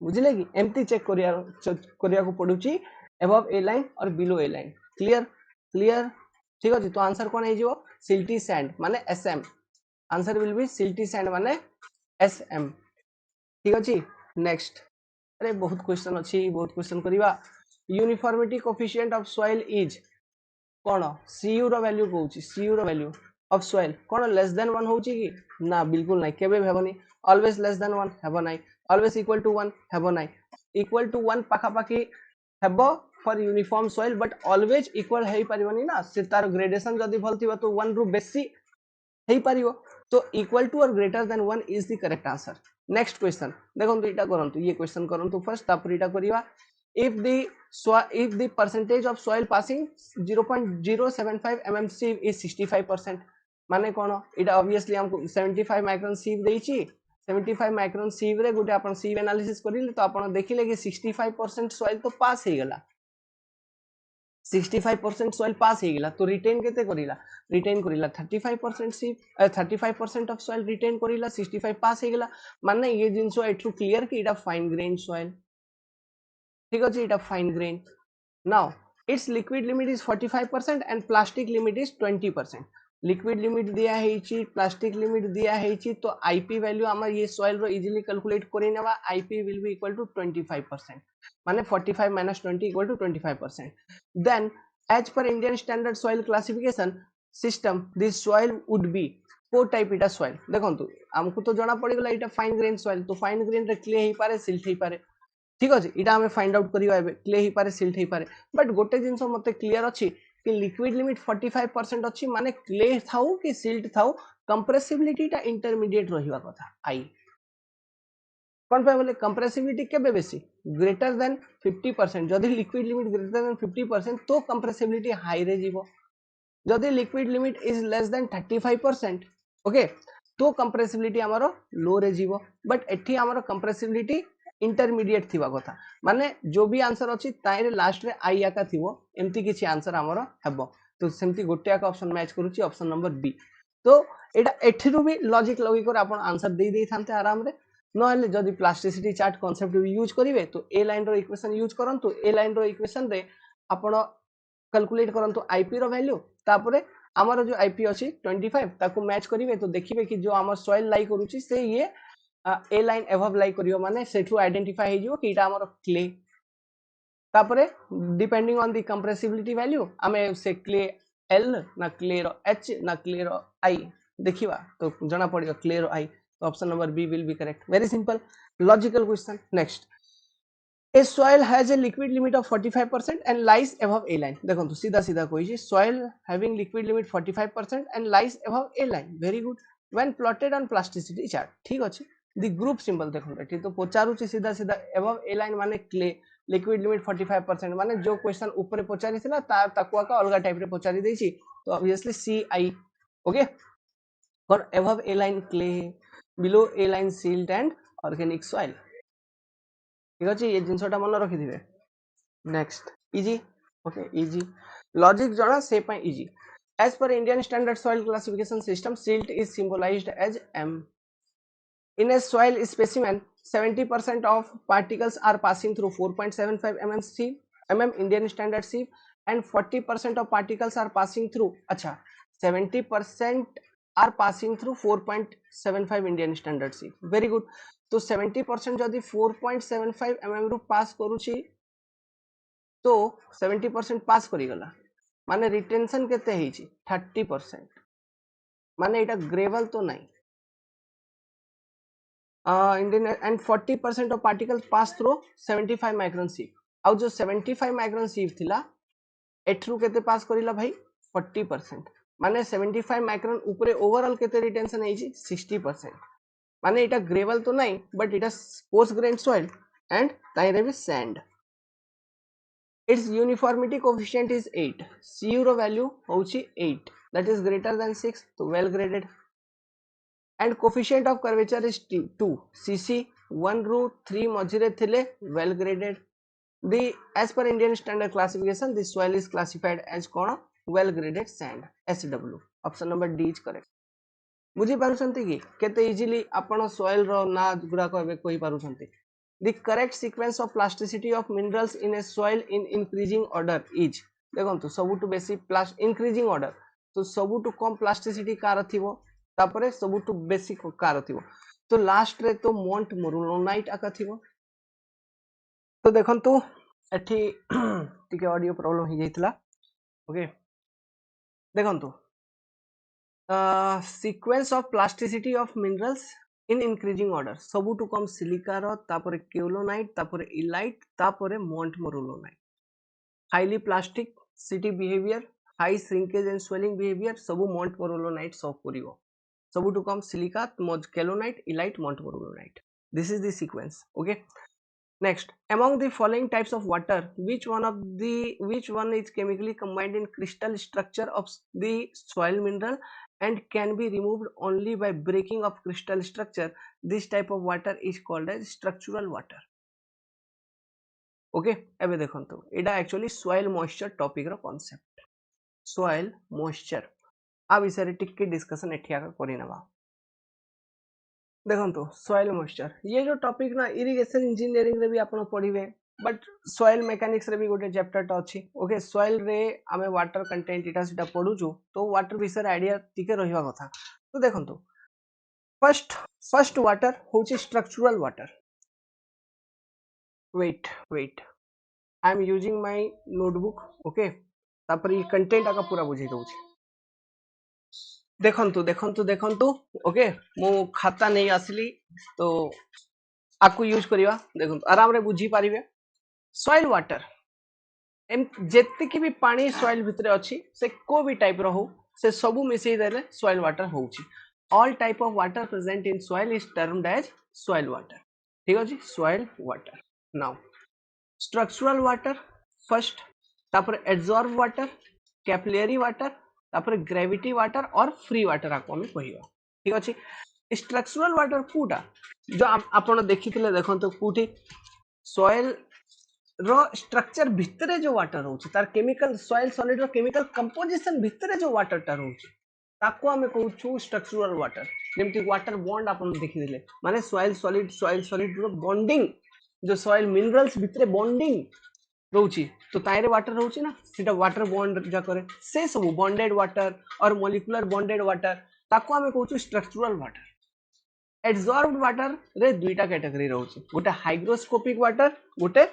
बुझिले कि एमती चेक करिया को पडुची अबव ए लाइन और below A line clear clear ठीक अछि तो आंसर कोन हे जिवो सिल्टी सैंड माने SM answer will be silty sand माने एसएम ठीक अछि नेक्स्ट अरे बहुत क्वेश्चन अछि बहुत क्वेश्चन करिवा uniformity coefficient of soil is कोन सीयू रो वैल्यू कहूची सीयू रो value of soil cone less than 1 होची कि ना बिल्कुल नाही केबे हेबनी ऑलवेज लेस देन 1 हेबो नाही ऑलवेज इक्वल टू 1 हेबो नाही इक्वल टू 1 पाखा पाखी हेबो for uniform soil but always equal हेई परिबनी ना से तार ग्रेडेशन जदी भल थिबा तो 1 रु बेसी हेई परिबो तो इक्वल टू और greater than 1 is the correct answer next question देखंतु एटा करंतु ये क्वेश्चन करंतु फर्स्ट तापर एटा करिवा if the percentage of soil passing 0.075 mm sieve is 65% माने कोन एटा ऑब्वियसली हमको 75 माइक्रोन sieve देइची 75 माइक्रोन sieve रे गुटे अपन sieve एनालिसिस करिले तो अपन देखिले कि 65% soil तो पास हे गेला 65% soil पास हे गेला तो रिटेन केते करिला रिटेन करिला 35% sieve 35% ऑफ soil रिटेन करिला 65 पास हे गेला माने ये जिंसो एठु क्लियर कि एटा फाइन ग्रेन soil ठीक अछि इटा fine grain now it's liquid limit is 45% and plastic limit is 20% liquid limit दिया हेची प्लास्टिक लिमिट दिया हेची तो आईपी वैल्यू हमर ये सॉइल रो इजीली कैलकुलेट करि नेबा IP will be equal to 25% माने 45 minus 20 equal to 25% then as per Indian standard soil classification system this soil would be को टाइप इटा सॉइल देखंतु हमको तो जणा पड़ी गेला इटा फाइन ग्रेन सॉइल तो फाइन ग्रेन रे क्ले हे पारे सिल्ट हे पारे ठीक अछि इटा हमें फाइंड आउट करिवा एबे क्ले ही पारे सिल्ट ही पारे बट गोटे जिंसो मते क्लियर अछि कि लिक्विड लिमिट 45% अछि माने क्ले थाउ कि सिल्ट थाउ कंप्रेसिबिलिटी ता इंटरमीडिएट रहिवा कथा आई कोन पे बोले कंप्रेसिबिलिटी केबे बेसी ग्रेटर देन 50% जदि लिक्विड लिमिट ग्रेटर देन 50% तो कंप्रेसिबिलिटी हाई रे जीवो जदि liquid limit is less than 35% okay तो कंप्रेसिबिलिटी हमरो लो रे जीवो बट एठी हमरो कंप्रेसिबिलिटी इंटरमीडिएट थिबा कथा माने जो भी आंसर अछि ताइरे लास्ट रे आई आका थिबो एम्ति किछि आंसर हमरो हेबो तो सेमति गोटे आका ऑप्शन मैच करूची ऑप्शन नंबर बी तो एटा एठिरु भी लॉजिक लगी कर आपण आंसर दे दे थानते आराम रे नहले जदि प्लास्टिसिटी चार्ट कांसेप्ट भी यूज करिवे तो ए लाइन रो इक्वेशन यूज करंतु ए लाइन रो इक्वेशन रे आपण कैलकुलेट करंतु आईपी रो वैल्यू तापरे हमर जो आईपी अछि 25 ताकू मैच करिवे तो देखिबे कि जो हमर सॉइल लाई करूची से ये ए लाइन एभव लाई करियो माने सेठु आइडेंटिफाई हे जिवो कि इटा हमर क्ले तापरे depending on the compressibility value हमें से क्ले एल ना क्ले रो एच ना क्ले रो आई देखिबा तो जणा पड़ियो क्ले रो आई तो option number B will be correct very simple logical question next A soil has a liquid limit of 45% and lies above A line. देखो तो सीधा सीधा कोई जी soil having liquid limit 45% and lies above A line. Very good. When plotted on plasticity chart. ठीक अछि. The group symbol देखो एठी तो पचारू छी सीधा सीधा above A line माने clay liquid limit 45% माने जो क्वेश्चन ऊपर पचारी थिला ता तकुआ का अलगा टाइप रे पचारी देछि तो obviously CI. ओके और above a line clay, below a line silt and organic soil. ठीक अछि ये जिनसटा मन रखि दिबे. Next, easy. Okay, easy. Logic jana से पाए easy. As per Indian Standard Soil Classification System, silt is symbolized as M. In a soil specimen, 70% of particles are passing through 4.75 mm sieve, Indian Standard sieve, and 40% of particles are passing through. अच्छा, 70% are passing through 4.75 Indian Standard sieve. Very good. तो 70% जदि 4.75 mm रु पास करूची तो 70% पास करिगला माने रिटेंशन केते हेची 30%. माने एटा ग्रेवल तो नहीं. Indian and 40% of particles pass through 75 micron sieve. आउ जो 75 micron sieve थिला एठरू केते पास करिला भाई 40%. माने 75 micron ऊपरे ओवरऑल केते रिटेंशन हेची 60%. माने एटा ग्रेवल तो नहीं बट एटा कोर्स ग्रेन सॉइल एंड ताइरे भी sand. Its uniformity coefficient is 8. Cu रो वैल्यू होची 8, that is greater than 6, तो well graded. And coefficient of curvature is 2. Cc 1 ru 3 मझिरे थिले well graded. The as per Indian standard classification, the soil is classified as cone well graded sand, SW. Option number D is correct. बुझी पारुछंती कि केते इजीली आपण soil रो ना गुडा को एबे कहि पारुछंती. The correct sequence of plasticity of minerals in a soil in increasing order is, देखंतु सबुटु बेसी increasing order, तो सबुटु कम plasticity कार थिबो तापरे सबुटु बेसी कार थिबो. तो लास्ट रे तो मोंट मोरुलोनाइट आका थिबो. तो देखंतु एठी टिके ऑडियो प्रॉब्लम ही जाइतला. ओके देखंतु sequence of plasticity of minerals in increasing order सबुटु कम सिलिका रो तापरे केओलोनाइट तापरे इलाइट तापरे montmorillonite. Highly plasticity behaviour, high shrinkage and swelling behaviour सबु मोंट मोरुलोनाइट सॉ करिवो. सबुटु कम silica kaolinite illite montmorillonite. This is the sequence. Okay next, among the following types of water, which one is chemically combined in crystal structure of the soil mineral and can be removed only by breaking of crystal structure? This type of water is called as structural water. Okay, एबे देखंतु एटा एक्चुअली soil moisture topic रो concept. Soil moisture आ विषय रे टिके डिस्कशन एठिया करि नबा. देखो सॉइल मॉइस्चर ये जो टॉपिक ना इरिगेशन इंजीनियरिंग रे भी आपण पढ़िबे बट सॉइल मेकानिक्स रे भी गोटे चैप्टर टा अछि. ओके सॉइल रे आमे वाटर कंटेंट इटा सेटा पढुछु तो वाटर विषय आइडिया टिके रहिबा कथा. तो देखंतु फर्स्ट वाटर होची structural water. Wait I am using my notebook. Okay तापर ये कंटेंट आका पूरा बुझी दउछि. देखंतु ओके मो खाता नहीं आसली तो आपको यूज करिवा. देखंतु आराम रे बुझी पारिबे. सॉइल वाटर जेतिकी भी पानी सॉइल भितरे अछि से को भी टाइप रो हो से सबु मिसई देले सॉइल वाटर होउची. All type of water present in soil is termed as soil water. ठीक अछि soil water. Now structural water first, तापर एब्जॉर्ब वाटर, कैपिलरी वाटर, तापर ग्रेविटी वाटर और फ्री वाटर आपको हम कहिबा. ठीक अछि स्ट्रक्चरल वाटर कोटा जो आपण देखिथिले देखंतु कोठी सॉइल रो स्ट्रक्चर भितरे जो वाटर होची तार केमिकल सॉइल सॉलिड रो केमिकल कंपोजिशन भितरे जो वाटर टा होची ताको हमें कहूछु स्ट्रक्चरल वाटर. जेमति वाटर बॉन्ड आपण देखिथिले माने सॉइल सॉलिड रो बॉन्डिंग जो सॉइल मिनरल्स भितरे बॉन्डिंग रोची तो ताइरे वाटर रोची ना सेटा वाटर बॉन्ड जा करे से सब बॉन्डेड वाटर और मॉलिक्यूलर बॉन्डेड वाटर ताको हमें कहूछु स्ट्रक्चरल वाटर. एब्जॉर्ब्ड वाटर रे दुईटा कैटेगरी रोची गोटे हाइग्रोस्कोपिक वाटर गोटे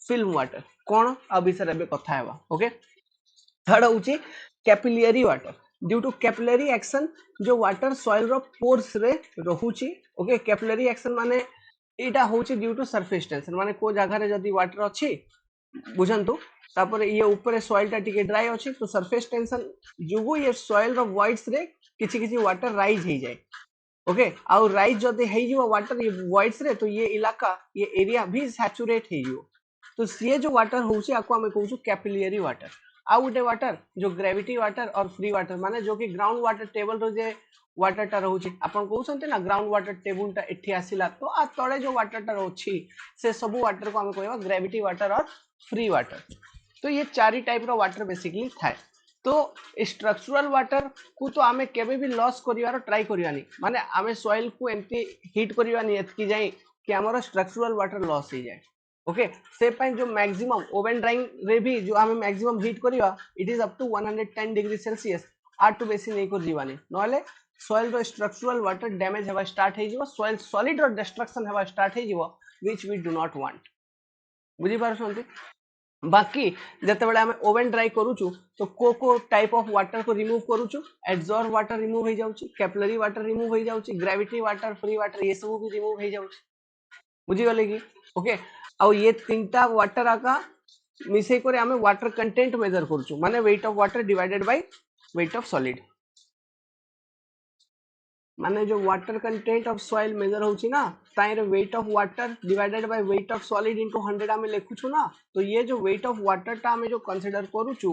फिल्म वाटर. कौन आ विषय रे कथा हेबा. ओके थर्ड होची capillary water. Due to capillary action जो वाटर सॉइल रो पोर्स रे रहुची. ओके कैपिलरी एक्शन माने एटा होची ड्यू टू सरफेस टेंशन माने को जगह रे जदी वाटर अछि बुझंतु तापर ये ऊपर सॉइल टा टिके ड्राई अछि तो सरफेस टेंशन जुगु ये सॉइल रो वॉइड्स रे किछि किछि वाटर राइज हे जाय. ओके आउ राइज जदी हे जिवो वाटर ये वॉइड्स रे तो ये इलाका ये एरिया भी सैचुरेट हे जिवो. तो सी जो वाटर होची आपको हमें कहूछु कैपिलरी वाटर. आ गोटे वाटर जो ग्रेविटी वाटर और फ्री वाटर माने जो कि ग्राउंड वाटर टेबल रो जे वाटर टा रहउची आपण कहउछन्ते ना ग्राउंड वाटर टेबल टा एठी आसिला तो आ तळे जो वाटर टा रहउची से सब वाटर को हम कहबा ग्रेविटी वाटर और फ्री वाटर। तो ये चारि टाइप रो वाटर बेसिकली थाए। तो स्ट्रक्चरल वाटर को तो आमे केबे भी लॉस करिवार ट्राई करिवानी माने आमे सॉइल को एंती हीट करिवानी एतकी जाई कि हमर स्ट्रक्चरल वाटर लॉस हो जाए। ओके से पाई जो मैक्सिमम ओवन ड्राइंग रे भी जो आमे मैक्सिमम हीट करिवा it is up to 110 degree Celsius आर टू बेसी नहीं कर जीवानी नले सॉइल रो स्ट्रक्चरल वाटर डैमेज हेबा स्टार्ट हे जीवो सॉइल सॉलिड रो डिस्ट्रक्शन हेबा स्टार्ट हे जीवो which we do not want. बुझी पारछन्ती बाकी जते बेले हमें ओवन ड्राई करूछु तो को टाइप ऑफ वाटर को रिमूव करूछु एब्जॉर्ब वाटर रिमूव हो जाउची कैपिलरी वाटर रिमूव हो जाउची ग्रेविटी वाटर फ्री वाटर ये सब भी रिमूव हो जाउची। बुझी गले कि ओके आ ये तीनटा वाटर आका मिसे करे हमें वाटर कंटेंट मेजर करूछु माने weight of water divided by weight of solid माने जो water content of soil measure होची ना ताइरे weight of water divided by weight of solid into 100 आमे लेखुछु ना तो ये जो वेट ऑफ वाटर टा हमें जो कंसीडर करूछु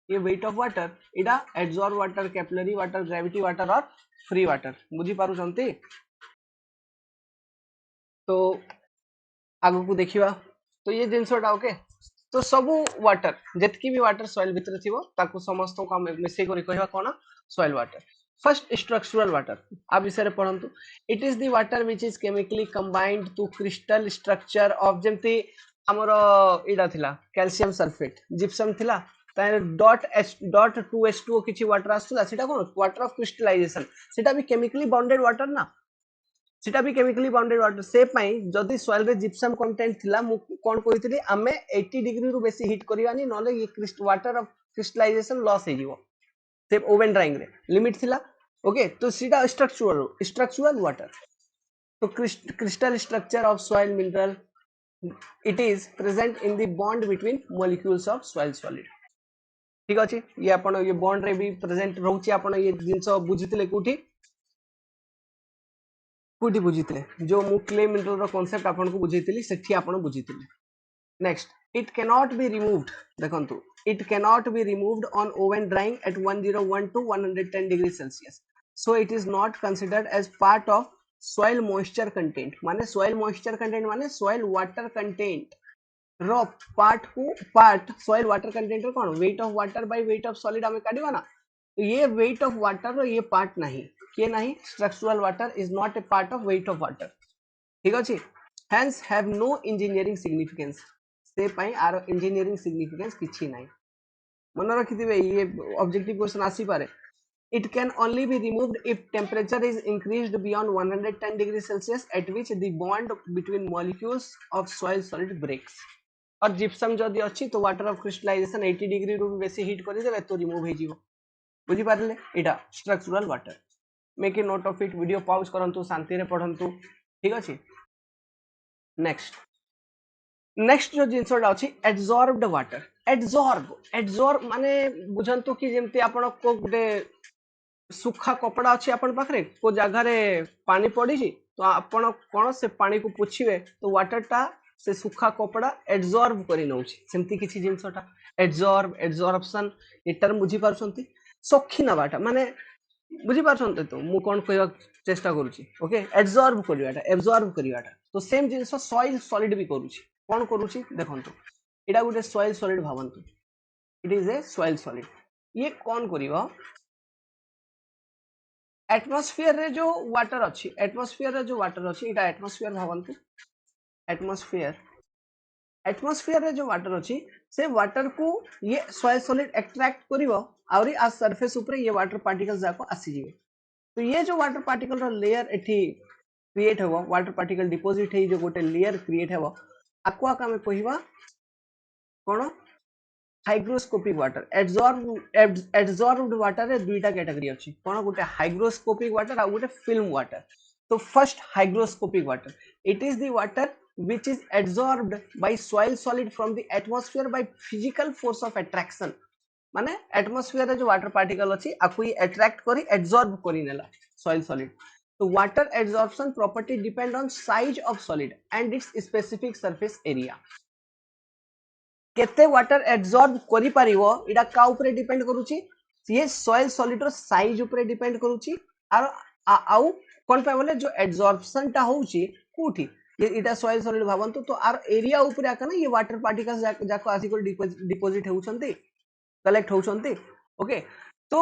ये wait of water Ida absorb water capillary water gravity water और फ्री वाटर बुझी पारु छंती। तो आगु को देखिबा तो ये जिनसोटा ओके तो सब वाटर जतकी भी वाटर सॉइल भीतर थिबो ताको समस्त को मिसे करी कहबा कोन soil water. First structural water आ विषय पढ़ंतु it is the water which is chemically combined to crystal structure of जेमती हमर इडा थिला कैल्शियम सल्फेट जिप्सम थिला तार डॉट 2H2O किछि वाटर आसुला सेटा कोन वाटर ऑफ क्रिस्टलाइजेशन सेटा भी केमिकली बाउंडेड वाटर ना सेटा भी केमिकली बाउंडेड वाटर से पाई जदी सॉइल रे जिप्सम कंटेंट थिला मु कोन कहितली आमे 80 डिग्री रु बेसी हीट करिवानी नले ये वाटर ऑफ क्रिस्टलाइजेशन लॉस हे जीवो से ओवन ड्राइंग रे लिमिट थिला ओके तो सीधा स्ट्रक्चरल वाटर तो crystal structure of soil mineral it is present in the bond between molecules of soil solid ठीक अछि ये आपण ये बॉन्ड रे भी प्रेजेंट रहउची आपण ये जिंस बुझितले कोठी कोठी बुझितले जो मु क्ले मिनरल रो कांसेप्ट आपण को बुझितली सेठी आपण बुझितले। Next it cannot be removed देखंतु it cannot be removed on oven drying at 101 to 110 degrees celsius so it is not considered as part of soil moisture content माने soil moisture content माने soil water content रो पार्ट को पार्ट soil water content रो कोन weight of water by weight of solid हमें काढिबा ना तो ये weight of water रो ये पार्ट नहीं के नहीं structural water is not a part of weight of water ठीक अछि hence have no engineering significance से पाई आर इंजीनियरिंग सिग्निफिकेंस किछि नाही मन रखिथिबे ये ऑब्जेक्टिव क्वेश्चन आसी पारे it can only be removed if temperature is increased beyond 110 degrees celsius at which the bond between molecules of soil solid breaks और जिप्सम जदी अछि तो वाटर ऑफ क्रिस्टलाइजेशन 80 डिग्री रु बेसी हीट करि देबे तो रिमूव हे जीवो बुझी पारले एटा structural water make a note of it video pause करंतु शांति रे पढंतु ठीक अछि। नेक्स्ट जो जिनसोटा अछि एब्जॉर्ब्ड वाटर एब्जॉर्ब माने बुझंतु कि जेमति आपण को गुटे सुखा कपड़ा अछि आपण पाखरे को जगह रे पानी पड़ी छी तो आपण कोन से पानी को पुछिबे तो वाटर टा से सुखा कपड़ा एब्जॉर्ब करि नउछि सेमति किछि जिनसोटा एब्जॉर्प्शन ए टर्म बुझी पारछंती सखी नबाटा माने बुझी पारछंते तो मु कोन कहबा चेष्टा करूची ओके एब्जॉर्ब करिवाटा तो सेम जिंस सॉइल सॉलिड भी करूची कौन करूची देखंतु एटा गुटे सॉइल सॉलिड भावंतु it is a soil solid ये कौन करिवो एटमॉस्फेयर रे जो वाटर अछि एटा एटमॉस्फेयर भावंतु एटमॉस्फेयर रे जो वाटर अछि से वाटर को ये सॉइल सॉलिड एक्सट्रैक्ट करिवो आउरी आ सरफेस ऊपर ये वाटर पार्टिकल्स जाको आसी जिवे तो ये जो वाटर पार्टिकल रो लेयर एठी क्रिएट हेबो वाटर पार्टिकल डिपॉजिट हे जो गोटे लेयर क्रिएट हेबो आको आका में कहिबा कोन हाइग्रोस्कोपिक वाटर एब्जॉर्ब्ड वाटर रे दुईटा कैटेगरी अछि कोन गोटे हाइग्रोस्कोपिक वाटर आ गोटे फिल्म वाटर तो first hygroscopic water it is the water which is absorbed by soil solid from the atmosphere by physical force of attraction माने एटमॉस्फेयर रे जो वाटर पार्टिकल अछि आकु ही अट्रैक्ट करी एब्जॉर्ब करी नेला सॉइल सॉलिड तो water absorption property depend on size of solid and it's specific surface area केते वाटर एब्जॉर्ब करि परिवो इडा का ऊपर डिपेंड करूची ये सॉइल सॉलिड रो साइज ऊपर डिपेंड करूची आर आउ कोन पे बोले जो एब्जॉर्प्शन टा होउची कोठी ये इटा सॉइल सॉलिड भाबंतु तो आर एरिया ऊपर आका ना ये वाटर पार्टिकल्स जाको आसी को डिपॉजिट होउछंती कलेक्ट होउछंती ओके तो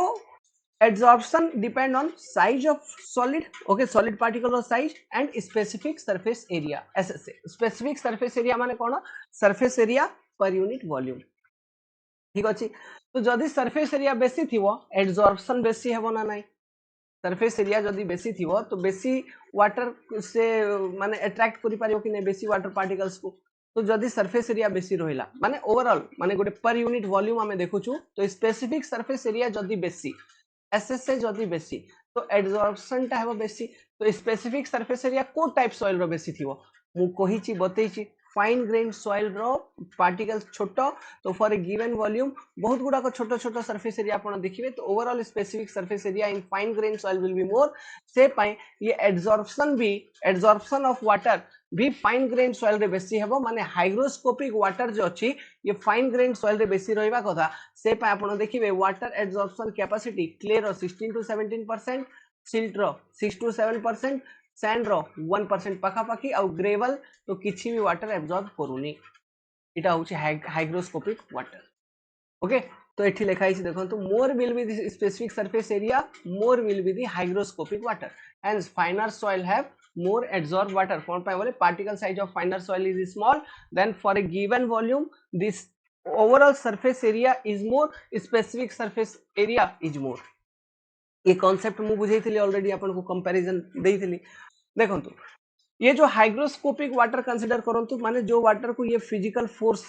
adsorption depend on size of solid okay solid particle size and specific surface area SSA specific surface area माने कोन surface area per unit volume ठीक अछि तो जदि surface area बेसी थिवो adsorption बेसी हेबो ना नाही सरफेस एरिया जदि बेसी थिवो तो बेसी वाटर से माने अट्रैक्ट करि पारियो कि नै बेसी वाटर पार्टिकल्स को तो जदि सरफेस एरिया बेसी रहिला माने ओवरऑल माने गोटे पर यूनिट वॉल्यूम हमें देखुछु तो स्पेसिफिक सरफेस एरिया जदि बेसी एसएसए जदि बेसी तो एब्जॉर्प्शन टा हेबो बेसी तो स्पेसिफिक सरफेस एरिया को टाइप सॉइल रो बेसी थिवो मु कहिची बतैची फाइन ग्रेन सॉइल रो पार्टिकल्स छोटो तो फॉर ए गिवन वॉल्यूम बहुत गुडा को छोटो छोटो सरफेस एरिया आपण देखिबे तो overall specific surface area in fine grain soil will be more से पाए ये एब्जॉर्प्शन ऑफ वाटर भी फाइन ग्रेन सॉइल रे बेसी हेबो माने हाइग्रोस्कोपिक वाटर जो अछि ये फाइन ग्रेन सॉइल रे बेसी रहइबा कथा से पाए आपण देखिबे वाटर एब्जॉर्प्शन कैपेसिटी क्ले रो 16 टू 17% सिल्ट रो 6 टू 7% सैंड रो 1% पाखापाखी और ग्रेवल तो किछि भी वाटर एब्जॉर्ब करूनी इटा होची हाइग्रोस्कोपिक वाटर ओके तो एठी लिखा है देखो more will be the specific surface area more will be the hygroscopic water hence फाइनर soil have more adsorb water कौन पाए बोले particle size of finer soil is small then for a given volume this overall surface area is more specific surface area is more ये कॉन्सेप्ट मु बुझेइथिली ऑलरेडी आपन को कंपैरिजन देइथिली देखंतु ये जो हाइग्रोस्कोपिक वाटर कंसीडर करंतु माने जो वाटर को ये physical force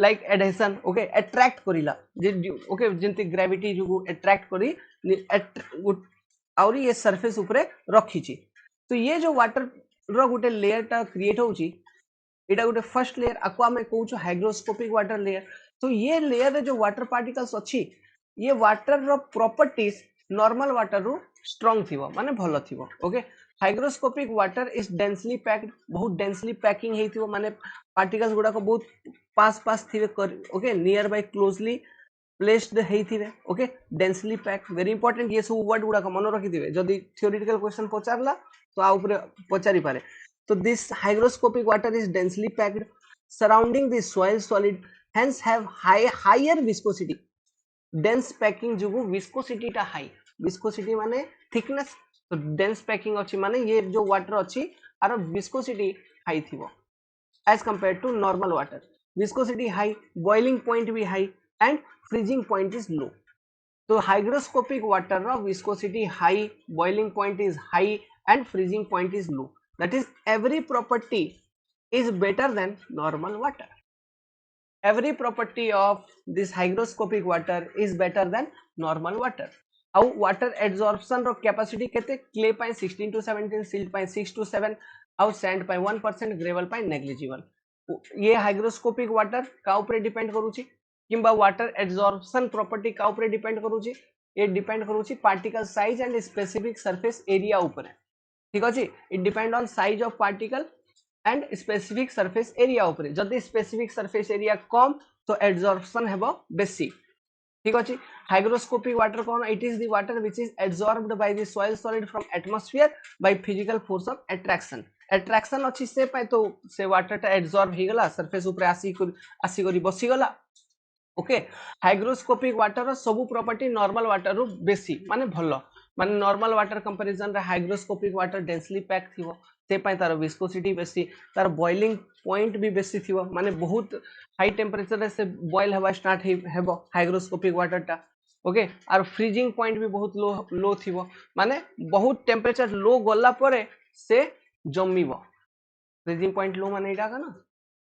like adhesion okay attract करिला जे ओके जेंति ग्रेविटी जो अट्रैक्ट करी और ये सरफेस ऊपर रखीची तो ये जो वाटर रो गुटे लेयर टा क्रिएट होउची एटा गुटे फर्स्ट लेयर आको हम कहूछु हाइग्रोस्कोपिक वाटर लेयर तो ये लेयर रे जो वाटर पार्टिकल्स अछि ये वाटर रो प्रॉपर्टीज नॉर्मल वाटर रो स्ट्रांग थिवो माने भलो थिवो okay hygroscopic water is densely packed बहुत डेंसली पैकिंग हेथिवो माने पार्टिकल्स गुडा को बहुत पास पास थिवे okay nearby closely placed हेथिवे okay densely packed very important ये सब वर्ड गुडा को मन रखि दिबे जदी थ्योरेटिकल क्वेश्चन पचारला तो आ ऊपर पचारि पारे so this hygroscopic water is densely packed surrounding the soil solid hence have higher viscosity dense packing जुगु viscosity टा high viscosity माने thickness तो dense packing अछि माने ये जो वाटर अछि आरो viscosity high थिवो as compared to normal water viscosity high boiling point भी high and freezing point is low तो hygroscopic water ro viscosity high boiling point is high and freezing point is low that is every property is better than normal water every property of this hygroscopic water is better than normal water how water adsorption ro capacity केते clay पाए 16 to 17 silt पाए 6 to 7 और sand पाए 1% gravel पाए negligible ये hygroscopic water का ऊपर डिपेंड करूची किंबा वाटर एब्जॉर्प्शन प्रॉपर्टी का ऊपर डिपेंड करूची ये डिपेंड करूची particle size and specific surface area ऊपर ठीक अछि it depend on size of particle and specific surface area ऊपर जदी स्पेसिफिक सरफेस एरिया कम तो एब्जॉर्प्शन हेबो बेसी ठीक अछि hygroscopic water cone it is the water which is absorbed by the soil solid from atmosphere by physical force of attraction attraction अछि से पाए तो से वाटर टा एब्जॉर्ब हे गला सरफेस ऊपर आसी करी बसी गला ओके हाइग्रोस्कोपिक वाटर सब प्रॉपर्टी नॉर्मल वाटर रो बेसी माने भलो माने नॉर्मल वाटर कंपैरिजन रे हाइग्रोस्कोपिक वाटर डेंसली पैक थिवो से पाए तार विस्कोसिटी बेसी तार बॉइलिंग पॉइंट भी बेसी थिवो माने बहुत हाई टेंपरेचर रे से बॉयल हवा स्टार्ट हेबो हाइग्रोस्कोपिक वाटर टा ओके आर फ्रीजिंग पॉइंट भी बहुत लो थिवो माने बहुत टेंपरेचर लो गला परे से जम्मीबो फ्रीजिंग पॉइंट लो माने इडा का ना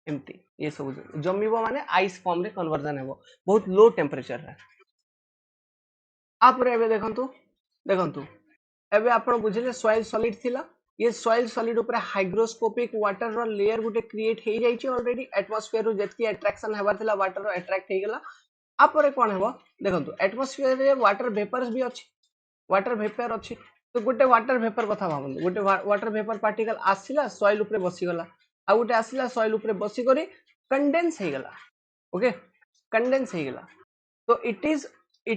एमती ये सब जमीबो माने आइस फॉर्म रे कन्वर्जन हेबो बहुत लो टेंपरेचर रे आप रे एबे देखंतु एबे आपण बुझिले सॉइल सॉलिड थिला ये सॉइल सॉलिड ऊपर हाइग्रोस्कोपिक वाटर रो लेयर गुटे क्रिएट हे जाई छि ऑलरेडी एटमॉस्फेयर रो जतकी अट्रैक्शन हेबार थिला वाटर रो अट्रैक्ट हे गेला आपरे कोन हेबो देखंतु एटमॉस्फेयर रे वाटर वेपर्स भी अछि वाटर वेपर अछि तो गुटे वाटर वेपर कथा भाबंतु गुटे वाटर वेपर पार्टिकल आसिला सॉइल ऊपर बसी गला आ गुटे आसिला सॉइल ऊपर बसी करी कंडेंस हे गला ओके कंडेंस हे गला तो it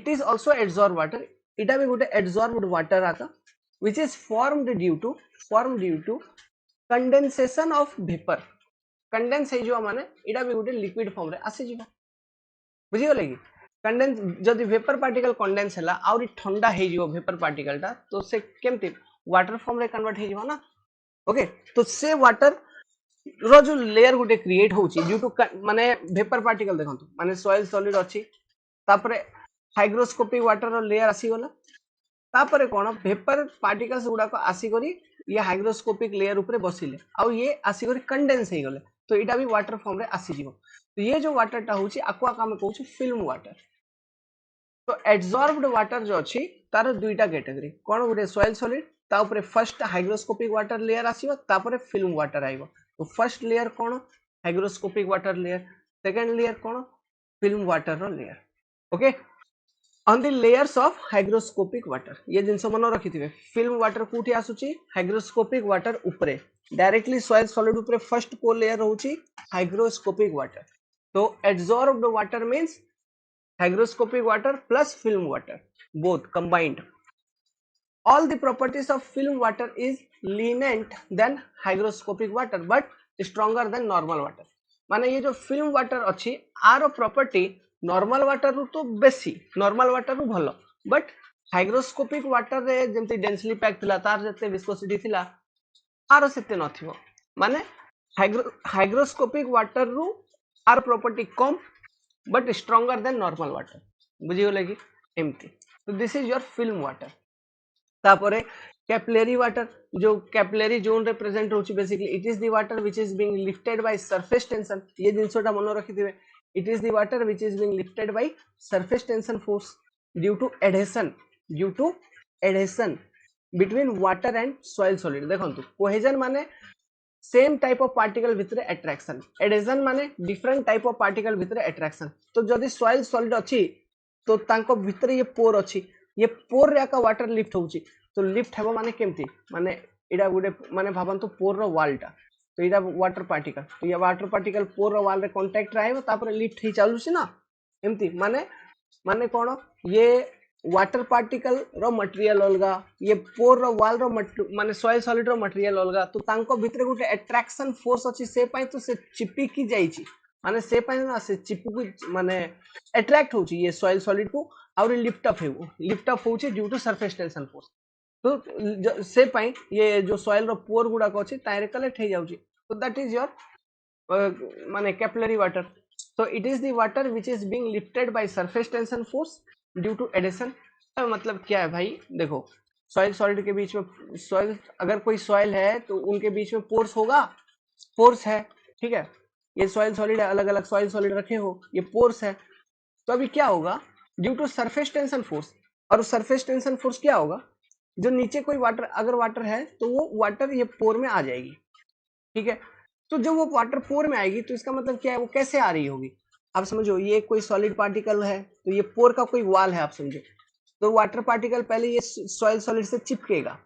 is also absorb water इटा भी गोटे एब्जॉर्ब्ड वाटर आका which is formed due to condensation of vapour condense हे जो माने इटा भी गोटे लिक्विड फॉर्म रे आसी जिवो बुझी गले कि कंडेंस जदि वेपर पार्टिकल कंडेंस हला आउरी ठंडा हे जिवो वेपर पार्टिकल टा तो से केमति वाटर फॉर्म रे कन्वर्ट हे जिवो ना ओके तो से वाटर रो जो लेयर गोटे क्रिएट होची ड्यू टू माने वेपर पार्टिकल देखंतु माने सॉइल सॉलिड अछि तापरे हाइग्रोस्कोपिक वाटर रो लेयर आसी गला तापरे कोन वेपर पार्टिकल्स गुडा को आसी करी ये हाइग्रोस्कोपिक लेयर ऊपर बसिले आ ये आसी करी कंडेंस हे गले तो इटा भी वाटर फॉर्म रे आसी जिवो तो ये जो वाटर टा होची आक्वा का हम कहू फिल्म वाटर तो एब्जॉर्ब्ड वाटर जो अछि तार दुईटा कैटेगरी कोन गुटे सॉइल सॉलिड ता ऊपर फर्स्ट हाइग्रोस्कोपिक वाटर लेयर आसीबो तापरे फिल्म वाटर आइबो तो फर्स्ट लेयर कोन hygroscopic water layer second layer कोन फिल्म वाटर रो layer okay on the layers of hygroscopic water ये जिनस मन रखिथिबे फिल्म वाटर कोठी आसुची हाइग्रोस्कोपिक वाटर ऊपरे डायरेक्टली सॉइल सॉलिड ऊपरे फर्स्ट को लेयर होची हाइग्रोस्कोपिक वाटर तो absorbed water means hygroscopic water plus film water both combined all the properties of film water is lenient than hygroscopic water but stronger than normal water माने ये जो film water अछि आरो प्रॉपर्टी नॉर्मल वाटर रु तो बेसी नॉर्मल वाटर रु भलो बट हाइग्रोस्कोपिक वाटर रे जेमति डेंसली पैक थिला तार जते विस्कोसिटी थिला आरो सेते नथिबो माने हाइग्रोस्कोपिक वाटर रु आर प्रॉपर्टी कम but stronger than normal water बुझी गले कि एमती तो this is your film water तापरे कैपिलरी वाटर जो कैपिलरी जोन रे प्रेजेंट होची basically it is the water which is being lifted by surface tension ये जिनसोटा मन रखिथिबे it is the water which is being lifted by surface tension force due to adhesion between water and soil solid देखंतु कोहेजन माने सेम टाइप ऑफ पार्टिकल भितरे अट्रैक्शन एडेशन माने डिफरेंट टाइप ऑफ पार्टिकल भितरे अट्रैक्शन तो जदि सॉइल सॉलिड अछि तो तांको भितरे ये पोर अछि ये पोर रे का वाटर लिफ्ट होउची तो लिफ्ट हेबो माने केमती माने इडा गुडे माने भाबंतु पोर रो वाल टा तो इडा वाटर पार्टिकल तो ये वाटर पार्टिकल पोर रो वाल रे कांटेक्ट रहबो तापर लिफ्ट ही चालुसी ना एमती माने माने कोन ये वाटर पार्टिकल रो मटेरियल अलगा ये पोर रो वाल रो माने सॉइल सॉलिड रो मटेरियल अलगा तो तांको भितरे गुटे अट्रैक्शन फोर्स अछि से पई तो से चिपकी जाईची माने से पई ना से चिपकु माने अट्रैक्ट होची ये सॉइल सॉलिड को और लिफ्ट अप होची due to surface tension force तो से पई ये जो सॉइल रो पोर गुडा को अछि तारे कलेक्ट हे जाउची तो दैट इज योर माने capillary water so it is the water which is being lifted by surface tension force due to adhesion मतलब क्या है भाई देखो सॉइल सॉलिड के बीच में सॉइल अगर कोई सॉइल है तो उनके बीच में पोर्स होगा पोर्स है ठीक है ये सॉइल सॉलिड है अलग अलग सॉइल सॉलिड रखे हो ये पोर्स है तो अभी क्या होगा due to surface tension force और सरफेस टेंशन फोर्स क्या होगा जो नीचे कोई वाटर अगर वाटर है तो वो वाटर ये पोर में आ जाएगी ठीक है तो जब वो वाटर पोर में आएगी तो इसका मतलब क्या है वो कैसे आ रही होगी आप समझो ये कोई सॉलिड पार्टिकल है तो ये पोर का कोई वाल है आप समझो तो वाटर पार्टिकल पहले ये सॉइल सॉलिड से चिपकेगा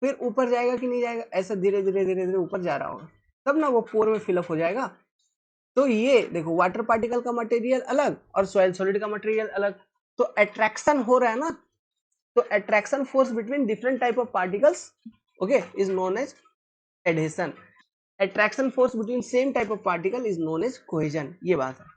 फिर ऊपर जाएगा कि नहीं जाएगा ऐसा धीरे धीरे ऊपर जा रहा होगा तब ना वो पोर में फिलअप हो जाएगा तो ये देखो वाटर पार्टिकल का मटेरियल अलग और सॉइल सॉलिड का मटेरियल अलग तो अट्रैक्शन हो रहा है ना तो attraction force between different type of particles okay is known as adhesion attraction force between same type of particle is known as cohesion ये बात है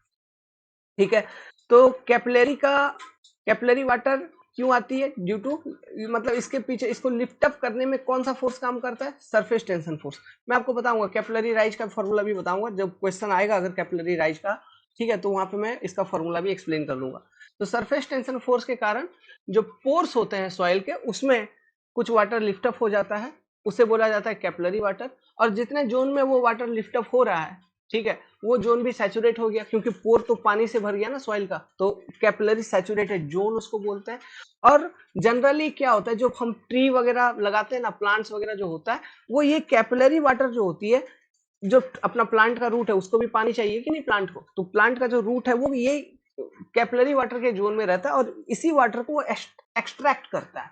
ठीक है तो कैपिलरी वाटर क्यों आती है ड्यू टू मतलब इसके पीछे इसको लिफ्ट अप करने में कौन सा फोर्स काम करता है सरफेस टेंशन फोर्स मैं आपको बताऊंगा कैपिलरी राइज का फॉर्मूला भी बताऊंगा जब क्वेश्चन आएगा अगर कैपिलरी राइज का ठीक है तो वहां पे मैं इसका फॉर्मूला भी एक्सप्लेन कर दूंगा तो सरफेस टेंशन फोर्स के कारण जो पोर्स होते हैं सॉइल के उसमें कुछ वाटर लिफ्ट अप हो जाता है उसे बोला जाता है कैपिलरी वाटर और जितने जोन में वो वाटर लिफ्ट अप हो रहा है ठीक है वो जोन भी सैचुरेट हो गया क्योंकि पोर तो पानी से भर गया ना सॉइल का तो कैपिलरी सैचुरेटेड जोन उसको बोलते हैं और जनरली क्या होता है जो हम ट्री वगैरह लगाते हैं ना प्लांट्स वगैरह जो होता है वो ये कैपिलरी वाटर जो होती है जो अपना प्लांट का रूट है उसको भी पानी चाहिए कि नहीं प्लांट को तो प्लांट का जो रूट है वो ये कैपिलरी वाटर के जोन में रहता है और इसी वाटर को वो एक्सट्रैक्ट करता है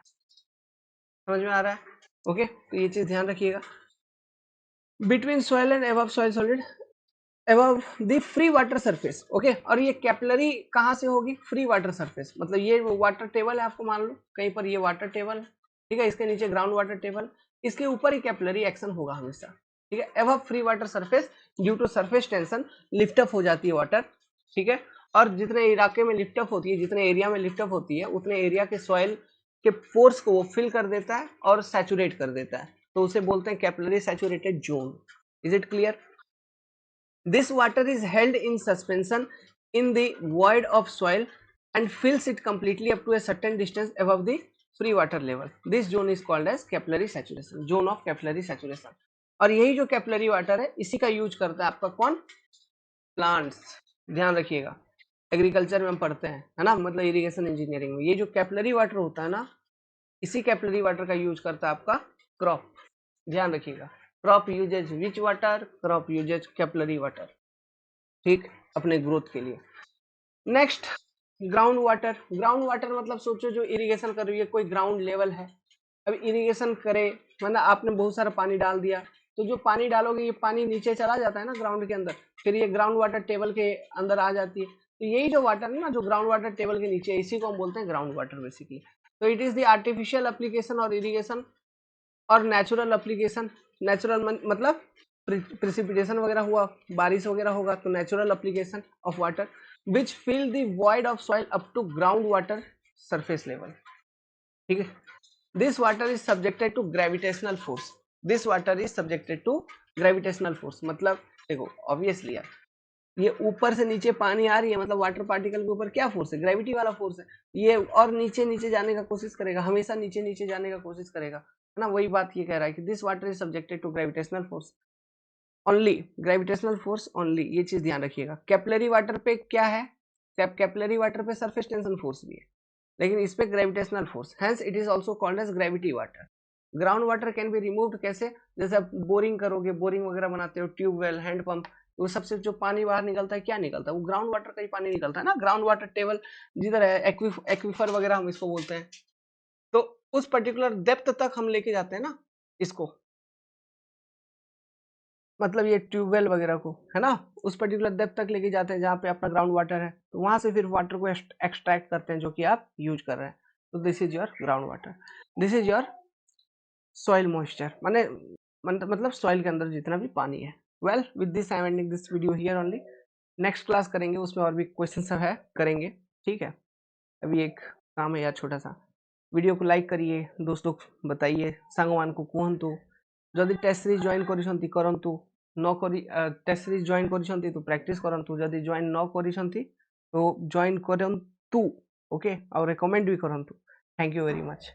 समझ में आ रहा है ओके तो ये चीज ध्यान रखिएगा between soil and above soil solid above the free water surface, okay और ये कैपिलरी कहाँ से होगी, फ्री वाटर सरफेस, मतलब ये वाटर टेबल है, आपको मान लो कहीं पर ये वाटर टेबल, ठीक है, इसके नीचे ग्राउंड वाटर टेबल, इसके ऊपर ही कैपिलरी एक्शन होगा हमेशा, ठीक है। Above free water surface due to surface tension lift up हो जाती है वाटर, ठीक है, और जितने इलाके में लिफ्ट अप होती है, जितने एरिया में लिफ्ट अप होती है, उतने एरिया के सॉइल के पोर्स को वो फिल कर देता है और सैचुरेट कर देता है, तो उसे बोलते हैं capillary saturated zone. Is it clear? This water is held in suspension in the void of soil and fills it completely up to a certain distance above the free water level. This zone is called as capillary saturation, zone of capillary saturation. और यही जो कैपिलरी वाटर है इसी का यूज करता है आपका कौन, प्लांट्स। ध्यान रखिएगा, एग्रीकल्चर में हम पढ़ते हैं, है ना, मतलब इरिगेशन इंजीनियरिंग में, ये जो कैपिलरी वाटर होता है ना, इसी कैपिलरी वाटर का यूज करता है आपका क्रॉप। ध्यान रखिएगा, crop uses which water, crop uses capillary water, ठीक, अपने ग्रोथ के लिए। Next ground water. Ground water मतलब सोचो जो इरिगेशन कर रही है, कोई ग्राउंड लेवल है, अब इरिगेशन करे, मतलब आपने बहुत सारा पानी डाल दिया, तो जो पानी डालोगे ये पानी नीचे चला जाता है ना ग्राउंड के अंदर, फिर ये ग्राउंड वाटर टेबल के अंदर आ जाती है, तो यही जो वाटर है ना जो ग्राउंड वाटर टेबल के नीचे, इसी को हम बोलते हैं ग्राउंड वाटर बेसिकली। तो it is the artificial application और इरिगेशन और नेचुरल एप्लीकेशन। नेचुरल मतलब प्रिसिपिटेशन वगैरह हुआ, बारिश वगैरह होगा, तो natural application of water which fill the void of soil up to ground water surface level, ठीक है। This water is subjected to gravitational force, this water is subjected to gravitational force, मतलब देखो ऑब्वियसली यार, ये ऊपर से नीचे पानी आ रही है, मतलब वाटर पार्टिकल के ऊपर क्या फोर्स है, ग्रेविटी वाला फोर्स है, ये और नीचे नीचे जाने का कोशिश करेगा, हमेशा नीचे नीचे जाने का कोशिश करेगा, है ना, वही बात ये कह रहा है कि this water is subjected to gravitational force only, gravitational force only, ये चीज ध्यान रखिएगा। कैपिलरी वाटर पे क्या है, कैपिलरी वाटर पे सरफेस टेंशन फोर्स भी है, लेकिन इस पे gravitational force, hence it is also called as gravity water. Ground water can be removed कैसे, जैसे आप बोरिंग करोगे, बोरिंग वगैरह बनाते हो, ट्यूबवेल, हैंडपंप, वो सबसे जो पानी बाहर निकलता है क्या निकलता है, वो ग्राउंड वाटर का ही पानी निकलता है ना, ग्राउंड वाटर टेबल जिधर है, एक्विफर वगैरह हम इसको बोलते हैं, तो उस पर्टिकुलर डेप्थ तक हम लेके जाते हैं ना इसको, मतलब ये ट्यूबवेल वगैरह को, है ना, उस पर्टिकुलर डेप्थ तक लेके जाते हैं जहाँ पे अपना ग्राउंड वाटर है, तो वहां से फिर वाटर को एक्सट्रैक्ट करते हैं जो कि आप यूज कर रहे हैं, तो this is your ground water. This is your soil moisture, माने मतलब सॉइल के अंदर जितना भी पानी है। Well with this I am ending this video here only, next class करेंगे, उसमें और भी क्वेश्चन सब है करेंगे, ठीक है। अभी एक काम है यार छोटा सा, वीडियो को लाइक करिए, दोस्तों को बताइए, सांगवान को कुहतु, जदि टेस्ट सीरीज जॉइन करिसंती करंतु, न करी टेस्ट सीरीज जॉइन करिसंती तो प्रैक्टिस करंतु, जदि जॉइन न करिसंती तो जॉइन करंतु, ओके, और रिकमेंड भी करंतु। Thank you very much.